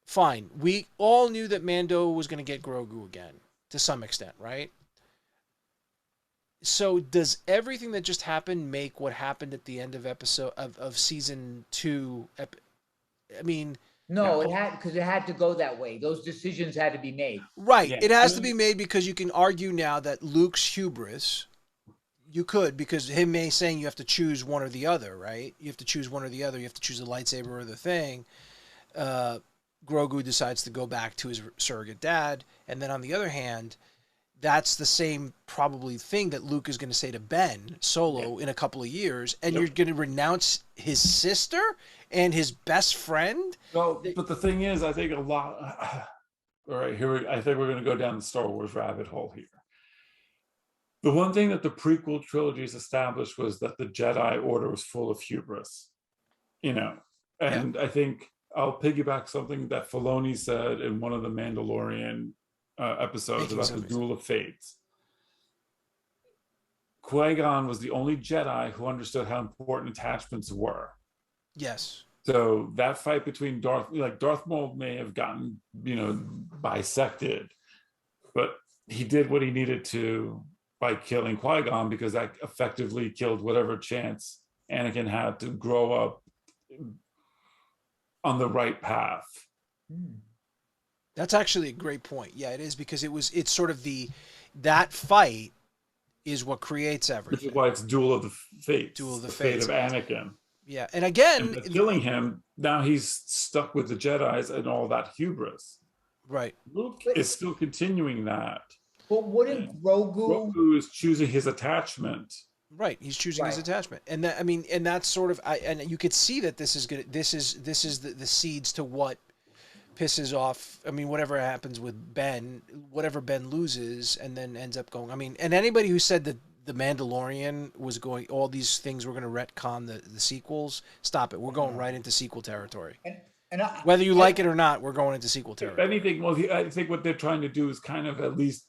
A: fine, we all knew that Mando was going to get Grogu again, to some extent, right? So does everything that just happened make what happened at the end of season 2? I mean,
B: no, it had to go that way. Those decisions had to be made.
A: right.
C: Yeah.
A: It has to be made because you can argue now that Luke's hubris, you could, because him saying you have to choose one or the other, right? You have to choose one or the other. You have to choose the lightsaber or the thing. Grogu decides to go back to his surrogate dad. And then on the other hand, that's the same probably thing that Luke is going to say to Ben Solo in a couple of years, and you're going to renounce his sister and his best friend.
C: Well, but the thing is, I think a lot. All right, I think we're going to go down the Star Wars rabbit hole here. The one thing that the prequel trilogies established was that the Jedi Order was full of hubris, and I think I'll piggyback something that Filoni said in one of the Mandalorian episodes about the Duel of Fates. Qui-Gon was the only Jedi who understood how important attachments were.
A: Yes.
C: So that fight between Darth Maul may have gotten, bisected, but he did what he needed to by killing Qui-Gon, because that effectively killed whatever chance Anakin had to grow up on the right path.
A: That's actually a great point. Yeah, it is, because it's sort of that fight is what creates everything.
C: Which is why it's Duel of the Fates.
A: Duel of the
C: Fate
A: Fates.
C: of Anakin.
A: Yeah, and again,
C: And killing him, now he's stuck with the Jedis and all that hubris.
A: Right.
C: Luke is still continuing that.
B: But wouldn't
C: Grogu is choosing his attachment.
A: Right, he's choosing his attachment, and and that's sort of, and you could see that this is good. This is the seeds to what pisses off. I mean, whatever happens with Ben, whatever Ben loses, and then ends up going. I mean, and anybody who said that the Mandalorian was going, all these things were going to retcon the sequels, stop it. We're going right into sequel territory. Whether you like it or not, we're going into sequel territory.
C: If anything, I think what they're trying to do is kind of at least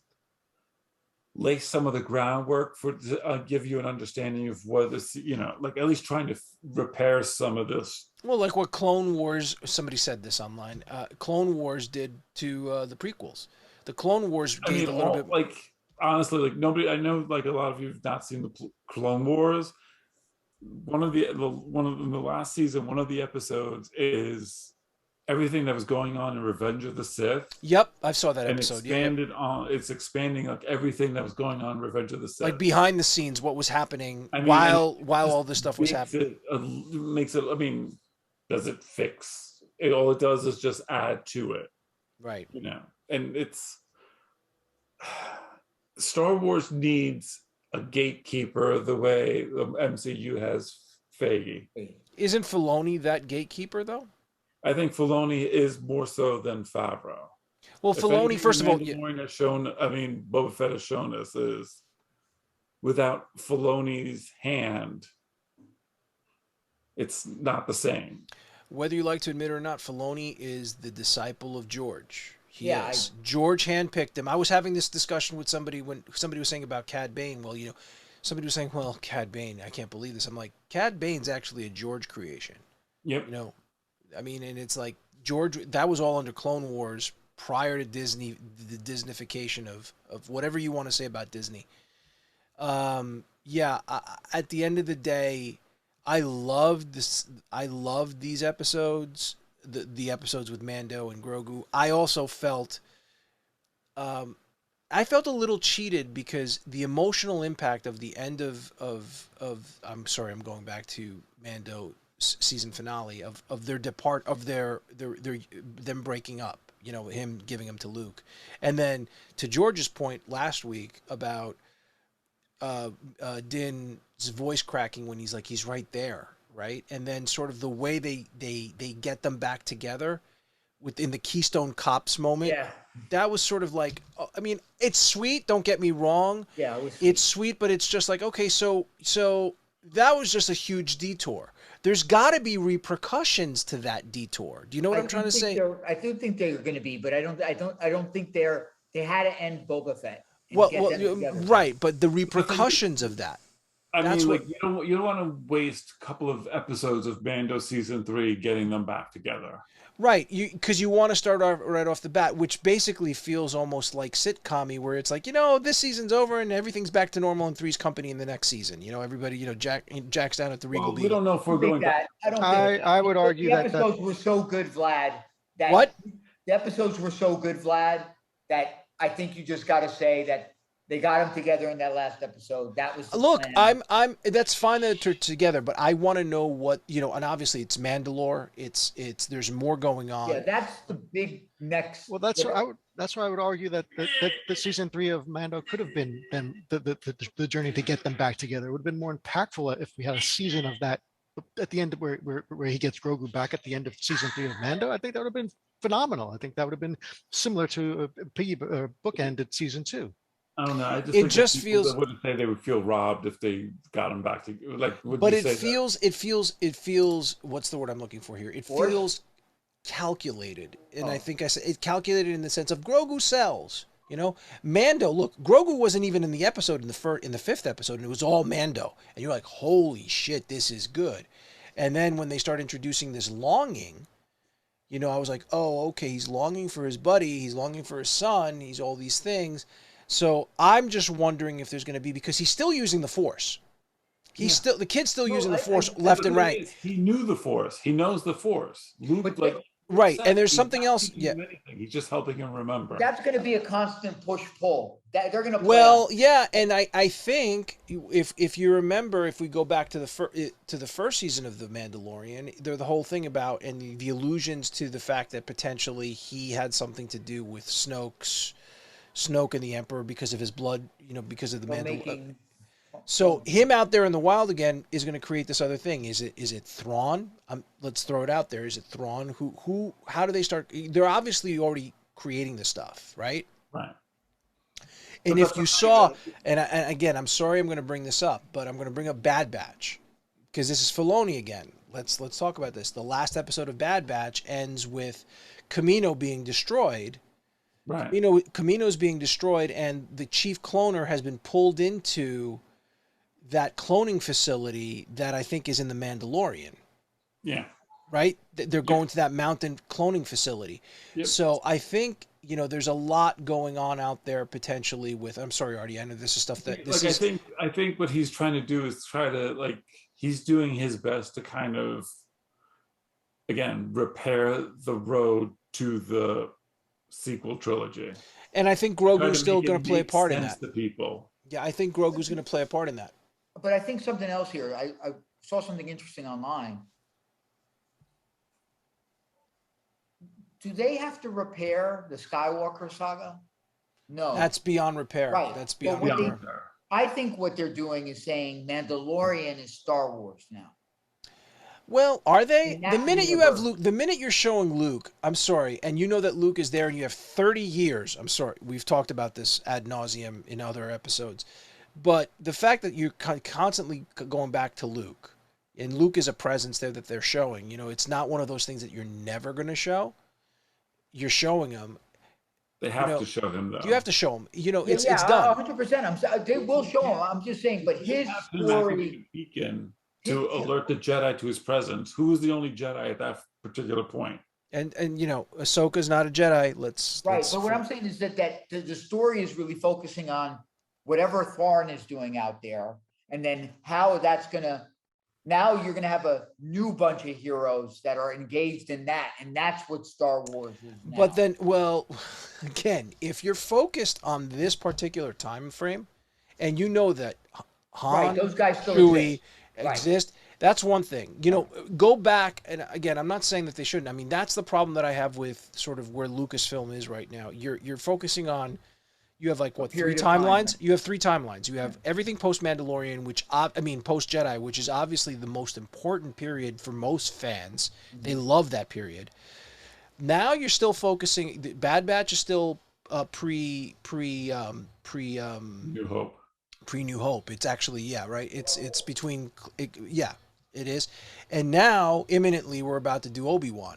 C: lay some of the groundwork for give you an understanding of what this, like at least trying to repair some of this.
A: Well, like what Clone Wars, somebody said this online, Clone Wars did to the prequels. The Clone Wars gave a little bit...
C: Like, honestly, like nobody, I know like a lot of you have not seen the Clone Wars. One of the last season, one of the episodes is everything that was going on in Revenge of the Sith.
A: Yep, I saw that
C: and
A: episode.
C: It's expanding like everything that was going on in Revenge of the Sith.
A: Like behind the scenes, what was happening while all this stuff was happening.
C: Makes it, I mean, does it fix it? All it does is just add to it.
A: Right.
C: And it's... Star Wars needs a gatekeeper the way the MCU has Feige.
A: Isn't Filoni that gatekeeper, though?
C: I think Filoni is more so than Favreau.
A: Well, Filoni, first of all...
C: Boba Fett has shown us is without Filoni's hand, it's not the same.
A: Whether you like to admit it or not, Filoni is the disciple of George. George handpicked him. I was having this discussion with somebody when somebody was saying about Cad Bane. Well, somebody was saying, well, Cad Bane, I can't believe this. I'm like, Cad Bane's actually a George creation.
C: Yep.
A: I mean, and it's like George, that was all under Clone Wars prior to Disney, the Disneyfication of whatever you want to say about Disney. Yeah, at the end of the day, I loved this. I loved these episodes, the episodes with Mando and Grogu. Um, I felt a little cheated because the emotional impact of the end of I'm sorry, I'm going back to Mando season finale of their depart of their them breaking up. You know, him giving him to Luke, and then to George's point last week about Din's voice cracking when he's like he's right there, right? And then sort of the way they get them back together within the Keystone Cops moment.
B: Yeah.
A: That was sort of like, I mean, it's sweet. Don't get me wrong.
B: Yeah, it was
A: It's sweet, but it's just like, okay, so that was just a huge detour. There's got to be repercussions to that detour. Do you know what I'm trying to say?
B: I do think they're going to be, but I don't think they had to end Boba Fett.
A: Well, right, but the repercussions of that.
C: I
A: That's
C: mean,
A: what,
C: like you don't want to waste a couple of episodes of Mando season 3 getting them back together.
A: right, because you want to start off right off the bat, which basically feels almost like sitcom-y, where it's like, this season's over and everything's back to normal in Three's Company in the next season. Everybody, Jack's down at the Regal.
C: We don't know if we're going back.
D: I would argue
B: the
D: that
B: episodes were so good, Vlad. That
A: What?
B: The episodes were so good, Vlad, that I think you just got to say that they got them together in that last episode. That was the
A: Look,
B: plan.
A: I'm. That's fine that they're together, but I want to know what and obviously it's Mandalore. It's. There's more going on.
B: Yeah, that's the big next.
D: Well, that's why I would argue that the season 3 of Mando could have been the journey to get them back together. It would have been more impactful if we had a season of that at the end where he gets Grogu back at the end of season 3 of Mando. I think that would have been phenomenal. I think that would have been similar to a bookend at season 2.
C: I don't know.
A: It just feels.
C: I wouldn't say they would feel robbed if they got them back together.
A: But it feels. What's the word I'm looking for here? It feels calculated, and I think I said it calculated in the sense of Grogu sells. Mando. Look, Grogu wasn't even in the episode in the fifth episode, and it was all Mando, and you're like, holy shit, this is good. And then when they start introducing this longing, I was like, oh, okay, he's longing for his buddy, he's longing for his son, he's all these things. So I'm just wondering if there's going to be, because he's still using the Force. The kid's still using the Force left and right.
C: He knew the Force. He knows the Force. Luke,
A: right, and there's something else.
C: Yeah, he's just helping him remember.
B: That's going to be a constant push-pull. They're going to.
A: Well, yeah, and I think if you remember, if we go back to the first season of The Mandalorian, the whole thing about and the allusions to the fact that potentially he had something to do with Snoke and the Emperor because of his blood, because of the Mandalorian. So him out there in the wild again is going to create this other thing. Is it Thrawn? Let's throw it out there. Is it Thrawn? How do they start? They're obviously already creating this stuff, right?
C: Right.
A: And if you saw, and again, I'm sorry I'm going to bring this up, but I'm going to bring up Bad Batch because this is Filoni again. Let's talk about this. The last episode of Bad Batch ends with Kamino being destroyed.
C: Right.
A: Kamino's being destroyed, and the chief cloner has been pulled into that cloning facility that I think is in the Mandalorian.
C: Yeah.
A: Right? They're going to that mountain cloning facility.
C: Yep.
A: So I think, there's a lot going on out there potentially with, I'm sorry, Artie, I know this is stuff that
C: I think what he's trying to do is he's doing his best to kind of, again, repair the road to the sequel trilogy.
A: And I think Grogu's still going to play a part in that.
C: To people.
A: Yeah, I think Grogu's going to play a part in that.
B: But I think something else here. I saw something interesting online. Do they have to repair the Skywalker saga? No.
A: That's beyond repair.
B: Right.
A: That's beyond repair.
B: I think what they're doing is saying Mandalorian is Star Wars now.
A: Well, are they? The minute you have Luke, the minute you're showing Luke, I'm sorry, and you know that Luke is there and you have 30 years, I'm sorry, we've talked about this ad nauseum in other episodes, but the fact that you're constantly going back to Luke, and Luke is a presence there that they're showing, it's not one of those things that you're never going to show. You're showing him.
C: They have to show him, though.
A: You have to show him. It's done.
B: 100%. They will show him. I'm just saying, but his story...
C: To alert the Jedi to his presence. Who was the only Jedi at that particular point?
A: And Ahsoka's not a Jedi. Let's
B: but what I'm saying is that the story is really focusing on whatever Thorne is doing out there, and then how that's gonna. Now you're gonna have a new bunch of heroes that are engaged in that, and that's what Star Wars is now.
A: But then, well, again, if you're focused on this particular time frame, and you know that Han,
B: those guys still
A: Chewie
B: exist.
A: that's one thing. You know, go back, and again, I'm not saying that they shouldn't. I mean, that's the problem that I have with sort of where Lucasfilm is right now. You're focusing on. You have like what, 3 timelines? You have 3 timelines. You have everything post Mandalorian, which post Jedi, which is obviously the most important period for most fans. They love that period. Now you're still focusing. Bad Batch is still pre
C: New Hope.
A: Pre New Hope. It's actually right. It's between it is, and now imminently we're about to do Obi-Wan.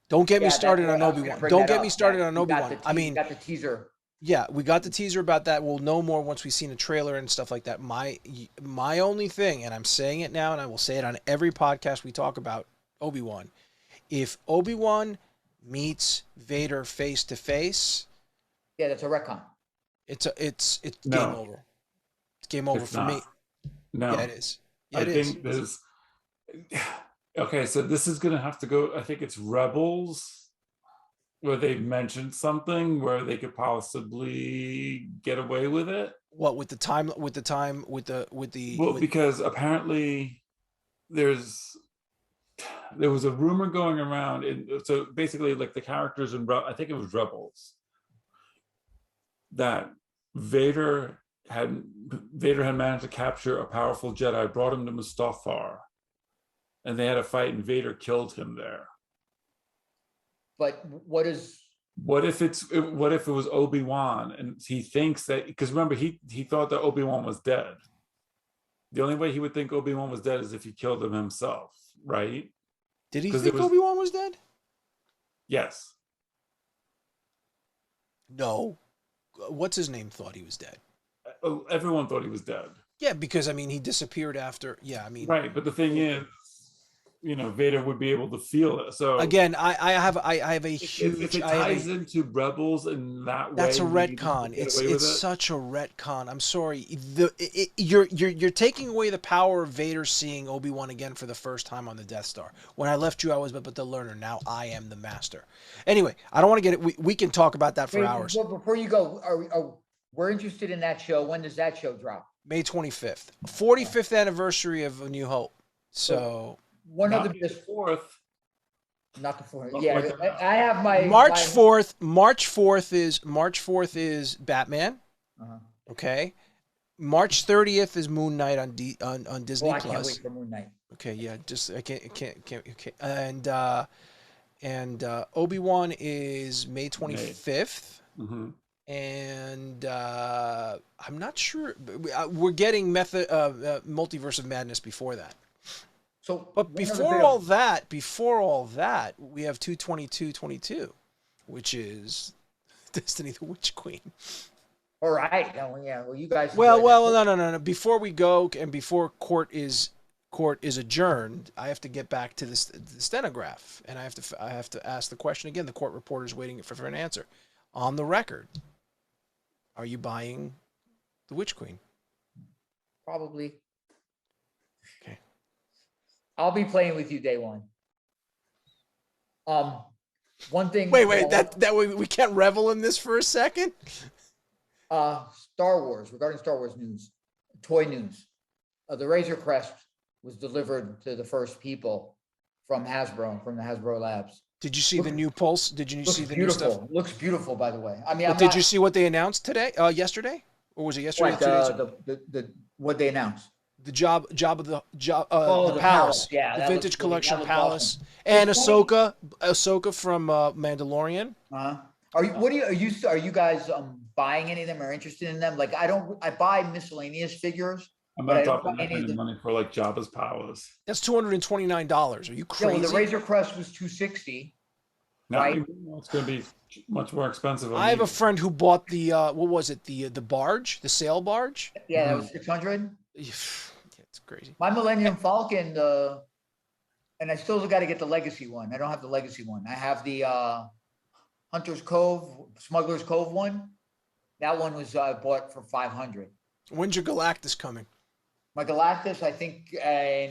A: Don't get me started on Obi-Wan. Don't get me started on Obi-Wan. I mean,
B: got the teaser.
A: Yeah, we got the teaser about that. We'll know more once we've seen a trailer and stuff like that. My only thing, and I'm saying it now, and I will say it on every podcast we talk about Obi-Wan. If Obi-Wan meets Vader face to face,
B: that's a retcon.
A: It's game over. It's game over for me.
C: No,
A: yeah, it is. Yeah,
C: I think there's. Okay, so this is gonna have to go. I think it's Rebels, where they mentioned something where they could possibly get away with it.
A: What with the time?
C: Because apparently there was a rumor going around, so basically, like the characters in I think it was Rebels, that Vader had managed to capture a powerful Jedi, brought him to Mustafar, and they had a fight, and Vader killed him there.
B: But what if
C: it was Obi-Wan, and he thinks that, because remember he thought that Obi-Wan was dead. The only way he would think Obi-Wan was dead is if he killed him himself, right?
A: Did he think Obi-Wan was dead?
C: Yes.
A: No. What's his name thought he was dead?
C: Everyone thought he was dead.
A: Yeah, because I mean he disappeared after. Yeah, I mean.
C: Right, but the thing is, Vader would be able to feel it. So
A: again, I have a huge.
C: If it ties into Rebels in that way,
A: that's a retcon. It's such a retcon. I'm sorry. You're taking away the power of Vader seeing Obi-Wan again for the first time on the Death Star. When I left you, I was but the learner. Now I am the master. Anyway, I don't want to get it. We can talk about that for hours.
B: Before you go, we're interested in that show. When does that show drop?
A: May 25th, 45th anniversary of A New Hope. So.
B: One of the
C: 4th.
B: Not the 4th. Yeah, I have my
A: March 4th. March 4th is Batman. Okay. March 30th is Moon Knight on Disney Plus.
B: I can't wait for Moon Knight.
A: Okay, yeah, just I can't. And Obi-Wan is May 25th.
C: Mm-hmm.
A: And I'm not sure. We're getting Multiverse of Madness before that.
B: So,
A: but before all that, we have 2/22/22, which is Destiny the Witch Queen.
B: All right. Oh, yeah. Well, you guys.
A: Well, no. Before we go and before court is adjourned, I have to get back to the stenograph, and I have to ask the question again. The court reporter is waiting for an answer. On the record, are you buying the Witch Queen?
B: Probably.
A: Okay.
B: I'll be playing with you day one. One thing.
A: Wait. That way we can't revel in this for a second.
B: Regarding Star Wars news, toy news. The Razor Crest was delivered to the first people from Hasbro, from the Hasbro Labs.
A: Did you see the new Pulse? Did you see the new stuff?
B: Looks beautiful, by the way. I mean,
A: did you see what they announced today? Yesterday, or was it yesterday?
B: What they announced.
A: The job of the palace, the vintage collection palace,
B: awesome.
A: And Ahsoka from Mandalorian.
B: Are you guys buying any of them or interested in them? Like I buy miscellaneous figures.
C: I'm not talking any money for like Jabba's palace.
A: That's $229. Are you crazy?
B: Yeah, the Razor Crest was $260. Right?
C: It's going to be much more expensive.
A: I have a friend who bought the what was it? The barge, the sail barge.
B: Yeah, that was $600.
A: It's crazy.
B: My Millennium Falcon, and I still got to get the Legacy one. I don't have the Legacy one. I have the Hunter's Cove, Smuggler's Cove one. That one was bought for $500.
A: When's your Galactus coming?
B: My Galactus, I think in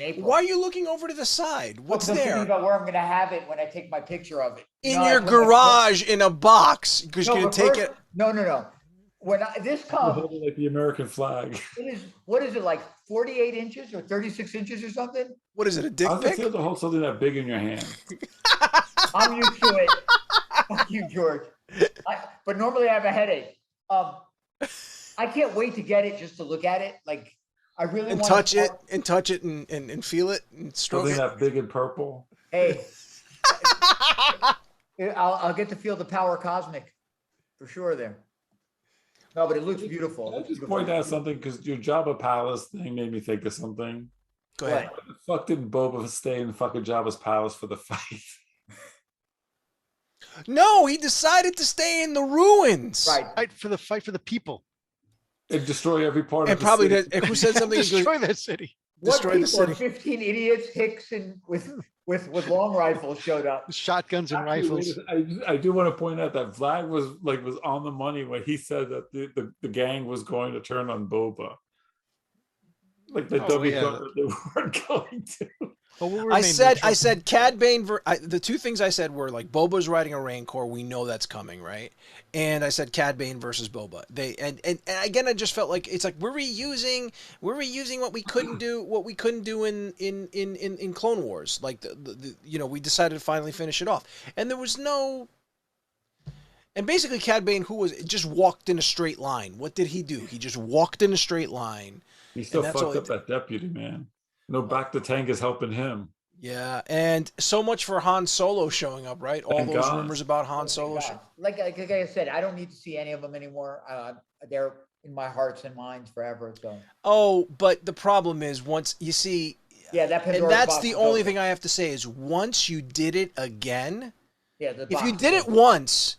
B: April.
A: Why are you looking over to the side? What's
B: I'm
A: there?
B: thinking about where I'm going to have it when I take my picture of it.
A: In your garage in a box because you're going to take it.
B: No. When this comes,
C: like the American flag.
B: It is. What is it, like 48 inches or 36 inches or something?
A: What is it? A dick
C: How's it
A: pic?
C: feel to hold something that big in your hand?
B: I'm used to it. Fuck you, George. But normally I have a headache. I can't wait to get it just to look at it. Like I really
A: and
B: want
A: touch it and feel it and stroke
C: something
A: it.
C: that big and purple.
B: Hey, I'll get to feel the power cosmic for sure there. No, but it looks beautiful.
C: Can I just point out something because your Jabba Palace thing made me think of something.
A: Go ahead.
B: What?
C: The fuck did Boba stay in fucking Jabba's palace for the fight?
A: No, he decided to stay in the ruins.
B: Right.
D: Fight for the people.
C: And destroy every part
A: And
C: of the
A: probably
C: city.
A: did, who said something?
D: Destroy that city.
A: Destroy the
B: What people,
A: city.
B: 15 idiots, Hicks, and with long rifles showed up.
D: Shotguns and rifles.
C: I do want to point out that Vlad was on the money when he said that the gang was going to turn on Boba. Like the dummy thought that they weren't going to.
A: I said Cad Bane. The two things I said were like Boba's riding a Rancor. We know that's coming, right? And I said Cad Bane versus Boba. And again, I just felt like it's like we're reusing what we couldn't do in Clone Wars. Like the we decided to finally finish it off, and there was no. And basically, Cad Bane, just walked in a straight line. What did he do? He just walked in a straight line.
C: He still fucked up that deputy, man. No, back the tank is helping him.
A: Yeah, and so much for Han Solo showing up, right? All those rumors about Han Solo.
B: Like I said, I don't need to see any of them anymore. They're in my hearts and minds forever. So.
A: Oh, but the problem is once you see.
B: Yeah,
A: and that's the only thing I have to say is once you did it again.
B: Yeah.
A: If you did it once,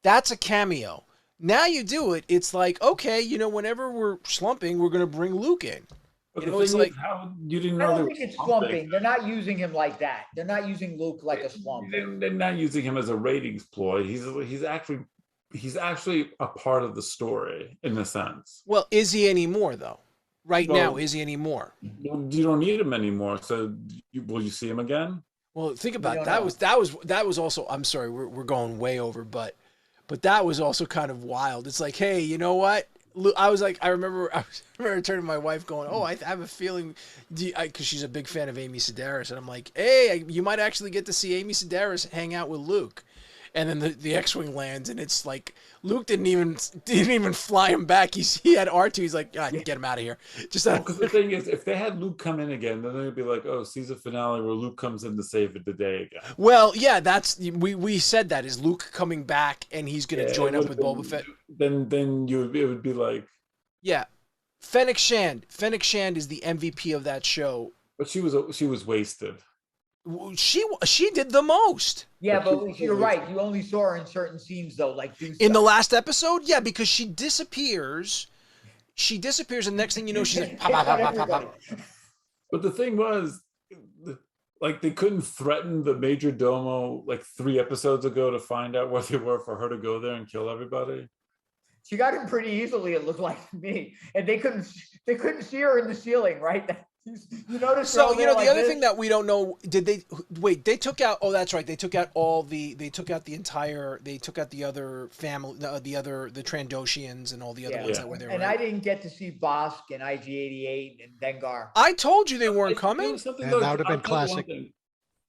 A: that's a cameo. Now you do it, it's like okay, whenever we're slumping, we're gonna bring Luke in.
C: But the thing is, how you didn't know?
B: I don't think it's slumping. They're not using him like that. They're not using Luke like a slump.
C: They're not using him as a ratings ploy. He's actually a part of the story in a sense.
A: Well, is he anymore though? Now, is he anymore?
C: You don't need him anymore. So, will you see him again?
A: Well, think about it. That was also. I'm sorry, we're going way over, but that was also kind of wild. It's like, hey, you know what? I was like, I remember turning to my wife going, oh, I have a feeling, because she's a big fan of Amy Sedaris. And I'm like, hey, you might actually get to see Amy Sedaris hang out with Luke. And then the X-Wing lands, and it's like, Luke didn't even fly him back. He had R2. He's like, get him out of here.
C: Because the thing is, if they had Luke come in again, then they'd be like, oh, season finale where Luke comes in to save the day again.
A: Well, yeah, we said that is Luke coming back, and he's going to join up with Boba Fett.
C: Then it would be like,
A: yeah, Fennec Shand. Fennec Shand is the MVP of that show.
C: But she was wasted.
A: She did the most.
B: Yeah, but you're right. You only saw her in certain scenes, though, like
A: in the last episode. Yeah, because she disappears. And the next thing you know, she's like, pop, pop, pop, pop, pop.
C: But the thing was, like, they couldn't threaten the Major Domo like 3 episodes ago to find out where they were for her to go there and kill everybody.
B: She got him pretty easily. It looked like to me, and they couldn't see her in the ceiling, right? You notice.
A: So the other thing that we don't know, did they wait? They took out. Oh, that's right. They took out They took out the other family, the Trandoshians and all the other ones that were there.
B: And
A: right?
B: I didn't get to see Bosk and IG-88 and Dengar.
A: I told you they weren't coming.
D: That would have been classic.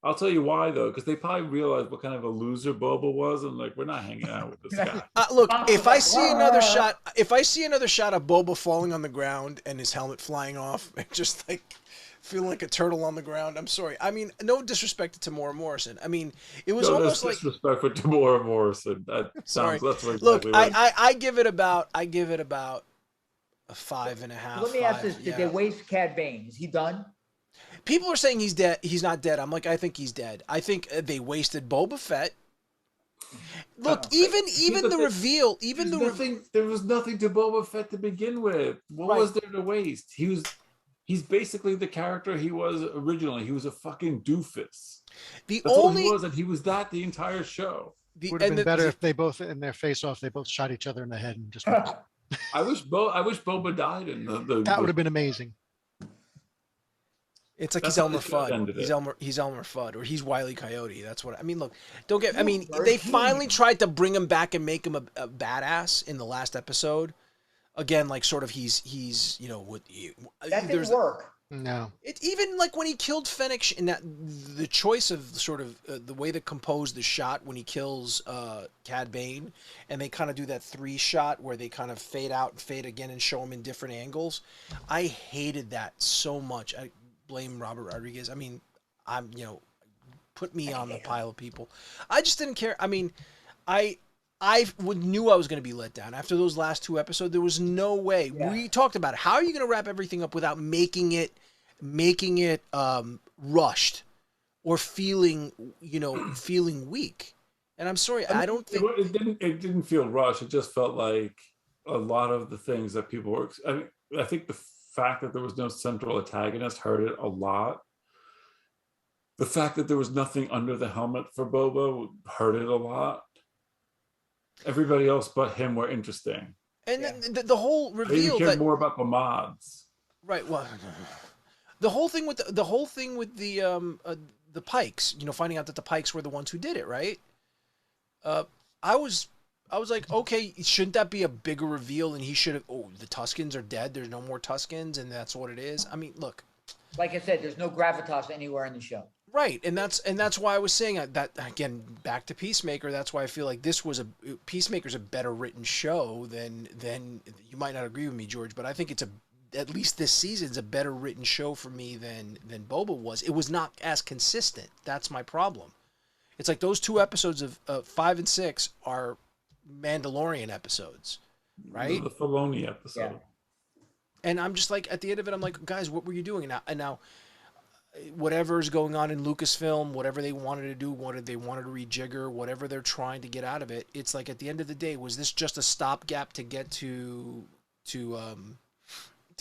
C: I'll tell you why though, because they probably realized what kind of a loser Boba was, and like we're not hanging out with this guy.
A: Look, if I see another shot of Boba falling on the ground and his helmet flying off, and just like feeling like a turtle on the ground, I'm sorry. I mean, no disrespect to Tamora Morrison. I mean, it was almost like
C: disrespect for Tamora Morrison. That sounds. That's what
A: look. I give it about a 5.5.
B: Let me ask this: did they waste Cad Bane? Is he done?
A: People are saying he's dead. He's not dead. I'm like, I think he's dead. I think they wasted Boba Fett. Look, even the reveal,
C: there was nothing to Boba Fett to begin with. What was there to waste? He's basically the character he was originally. He was a fucking doofus. All he was, and he was that the entire show.
D: Would have been better if they both, in their face-off, they both shot each other in the head and just.
C: I wish Boba died in
D: That would have been amazing.
A: It's like
C: That's
A: he's
C: how
A: Elmer
C: they should have
A: Fudd.
C: ended
A: He's
C: it.
A: He's Elmer Fudd, or he's Wile E. Coyote. That's what I mean. Look, don't get. I
B: No,
A: mean,
B: Bird
A: they
B: King.
A: finally tried to bring him back and make him a badass in the last episode. Again, like sort of he's
B: That didn't work.
D: No.
A: It even like when he killed Fennec in that the choice of sort of the way they compose the shot when he kills Cad Bane, and they kind of do that 3 shot where they kind of fade out and fade again and show him in different angles. I hated that so much. I blame Robert Rodriguez. I mean, I'm put me on the pile of people. I just didn't care. I mean, I knew I was going to be let down after those last 2 episodes. There was no way.
B: Yeah.
A: We talked about it. How are you going to wrap everything up without making it rushed or feeling weak? And I'm sorry, I don't think
C: it didn't feel rushed. It just felt like a lot of the things that people were. I think the fact that there was no central antagonist hurt it a lot. The fact that there was nothing under the helmet for Boba hurt it a lot. Everybody else but him were interesting.
A: And then the whole
C: I
A: reveal
C: even cared
A: that
C: more about the mods.
A: right. Well, the whole thing with the Pikes. Finding out that the Pikes were the ones who did it. Right. I was like, okay, shouldn't that be a bigger reveal? And he should have. Oh, the Tuskens are dead. There's no more Tuskens, and that's what it is. I mean, look.
B: Like I said, there's no gravitas anywhere in the show.
A: Right, and that's why I was saying that again. Back to Peacemaker. That's why I feel like Peacemaker's a better written show than you might not agree with me, George, but I think it's at least this season's a better written show for me than Boba was. It was not as consistent. That's my problem. It's like those 2 episodes of 5 and 6 are Mandalorian episodes, right?
C: The Filoni episode.
B: Yeah.
A: And I'm just like, at the end of it, I'm like, guys, what were you doing? And now whatever's going on in Lucasfilm, whatever they wanted to do, what they wanted to rejigger, whatever they're trying to get out of it, it's like at the end of the day, was this just a stopgap to get to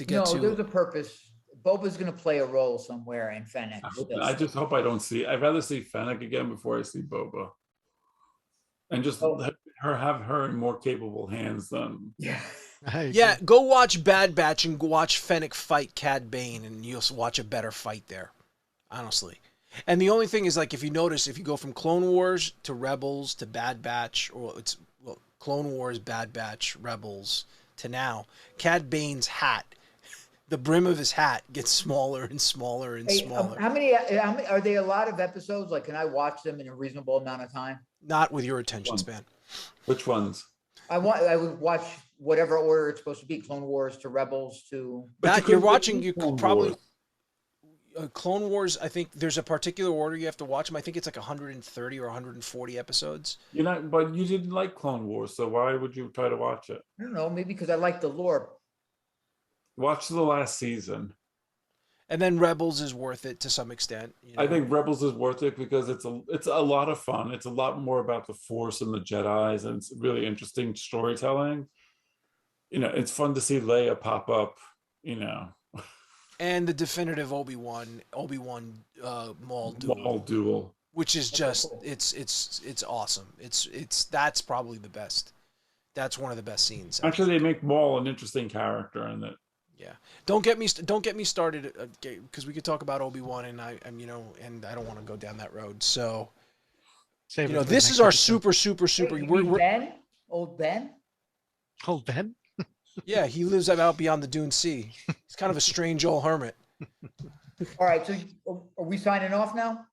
B: No, there's a purpose. Boba's going to play a role somewhere in Fennec.
C: I just hope I don't see. I'd rather see Fennec again before I see Boba, and just have her in more capable hands than.
B: Yeah.
A: Yeah, go watch Bad Batch and go watch Fennec fight Cad Bane, and you'll watch a better fight there, honestly. And the only thing is, like, if you notice, if you go from Clone Wars to Rebels to Bad Batch, or Clone Wars, Bad Batch, Rebels to now, Cad Bane's hat, the brim of his hat gets smaller and smaller and smaller.
B: How many are they? A lot of episodes? Like, can I watch them in a reasonable amount of time?
A: Not with your attention span.
C: Which ones?
B: I would watch whatever order it's supposed to be: Clone Wars to Rebels to.
A: You're watching. You could probably. Clone Wars, I think there's a particular order you have to watch them. I think it's like 130 or 140 episodes.
C: But you didn't like Clone Wars, so why would you try to watch it?
B: I don't know, maybe because I like the lore.
C: Watch the last season.
A: And then Rebels is worth it to some extent.
C: I think Rebels is worth it because it's a lot of fun. It's a lot more about the Force and the Jedis, and it's really interesting storytelling. It's fun to see Leia pop up.
A: And the definitive Obi-Wan Maul
C: duel,
A: which is just it's awesome. That's probably the best. That's one of the best scenes.
C: Actually, they make Maul an interesting character in it.
A: Yeah, don't get me started because we could talk about Obi-Wan and and I don't want to go down that road. So this is our super.
B: Ben, old Ben.
D: Old Ben.
A: Yeah, he lives out beyond the Dune Sea. He's kind of a strange old hermit.
B: All right, so are we signing off now?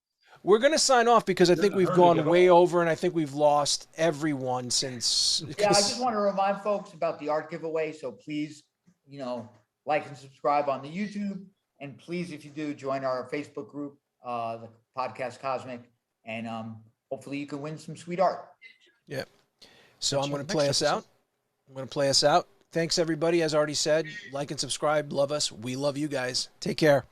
A: We're going to sign off because I think we've gone way over, and I think we've lost everyone since.
B: Yeah, I just want to remind folks about the art giveaway. So please, like and subscribe on the YouTube, and please, if you do, join our Facebook group, the Podcast Cosmic, and hopefully you can win some sweet art.
A: Yeah. So I'm going to play us out. Thanks, everybody. As already said, like and subscribe. Love us. We love you guys. Take care.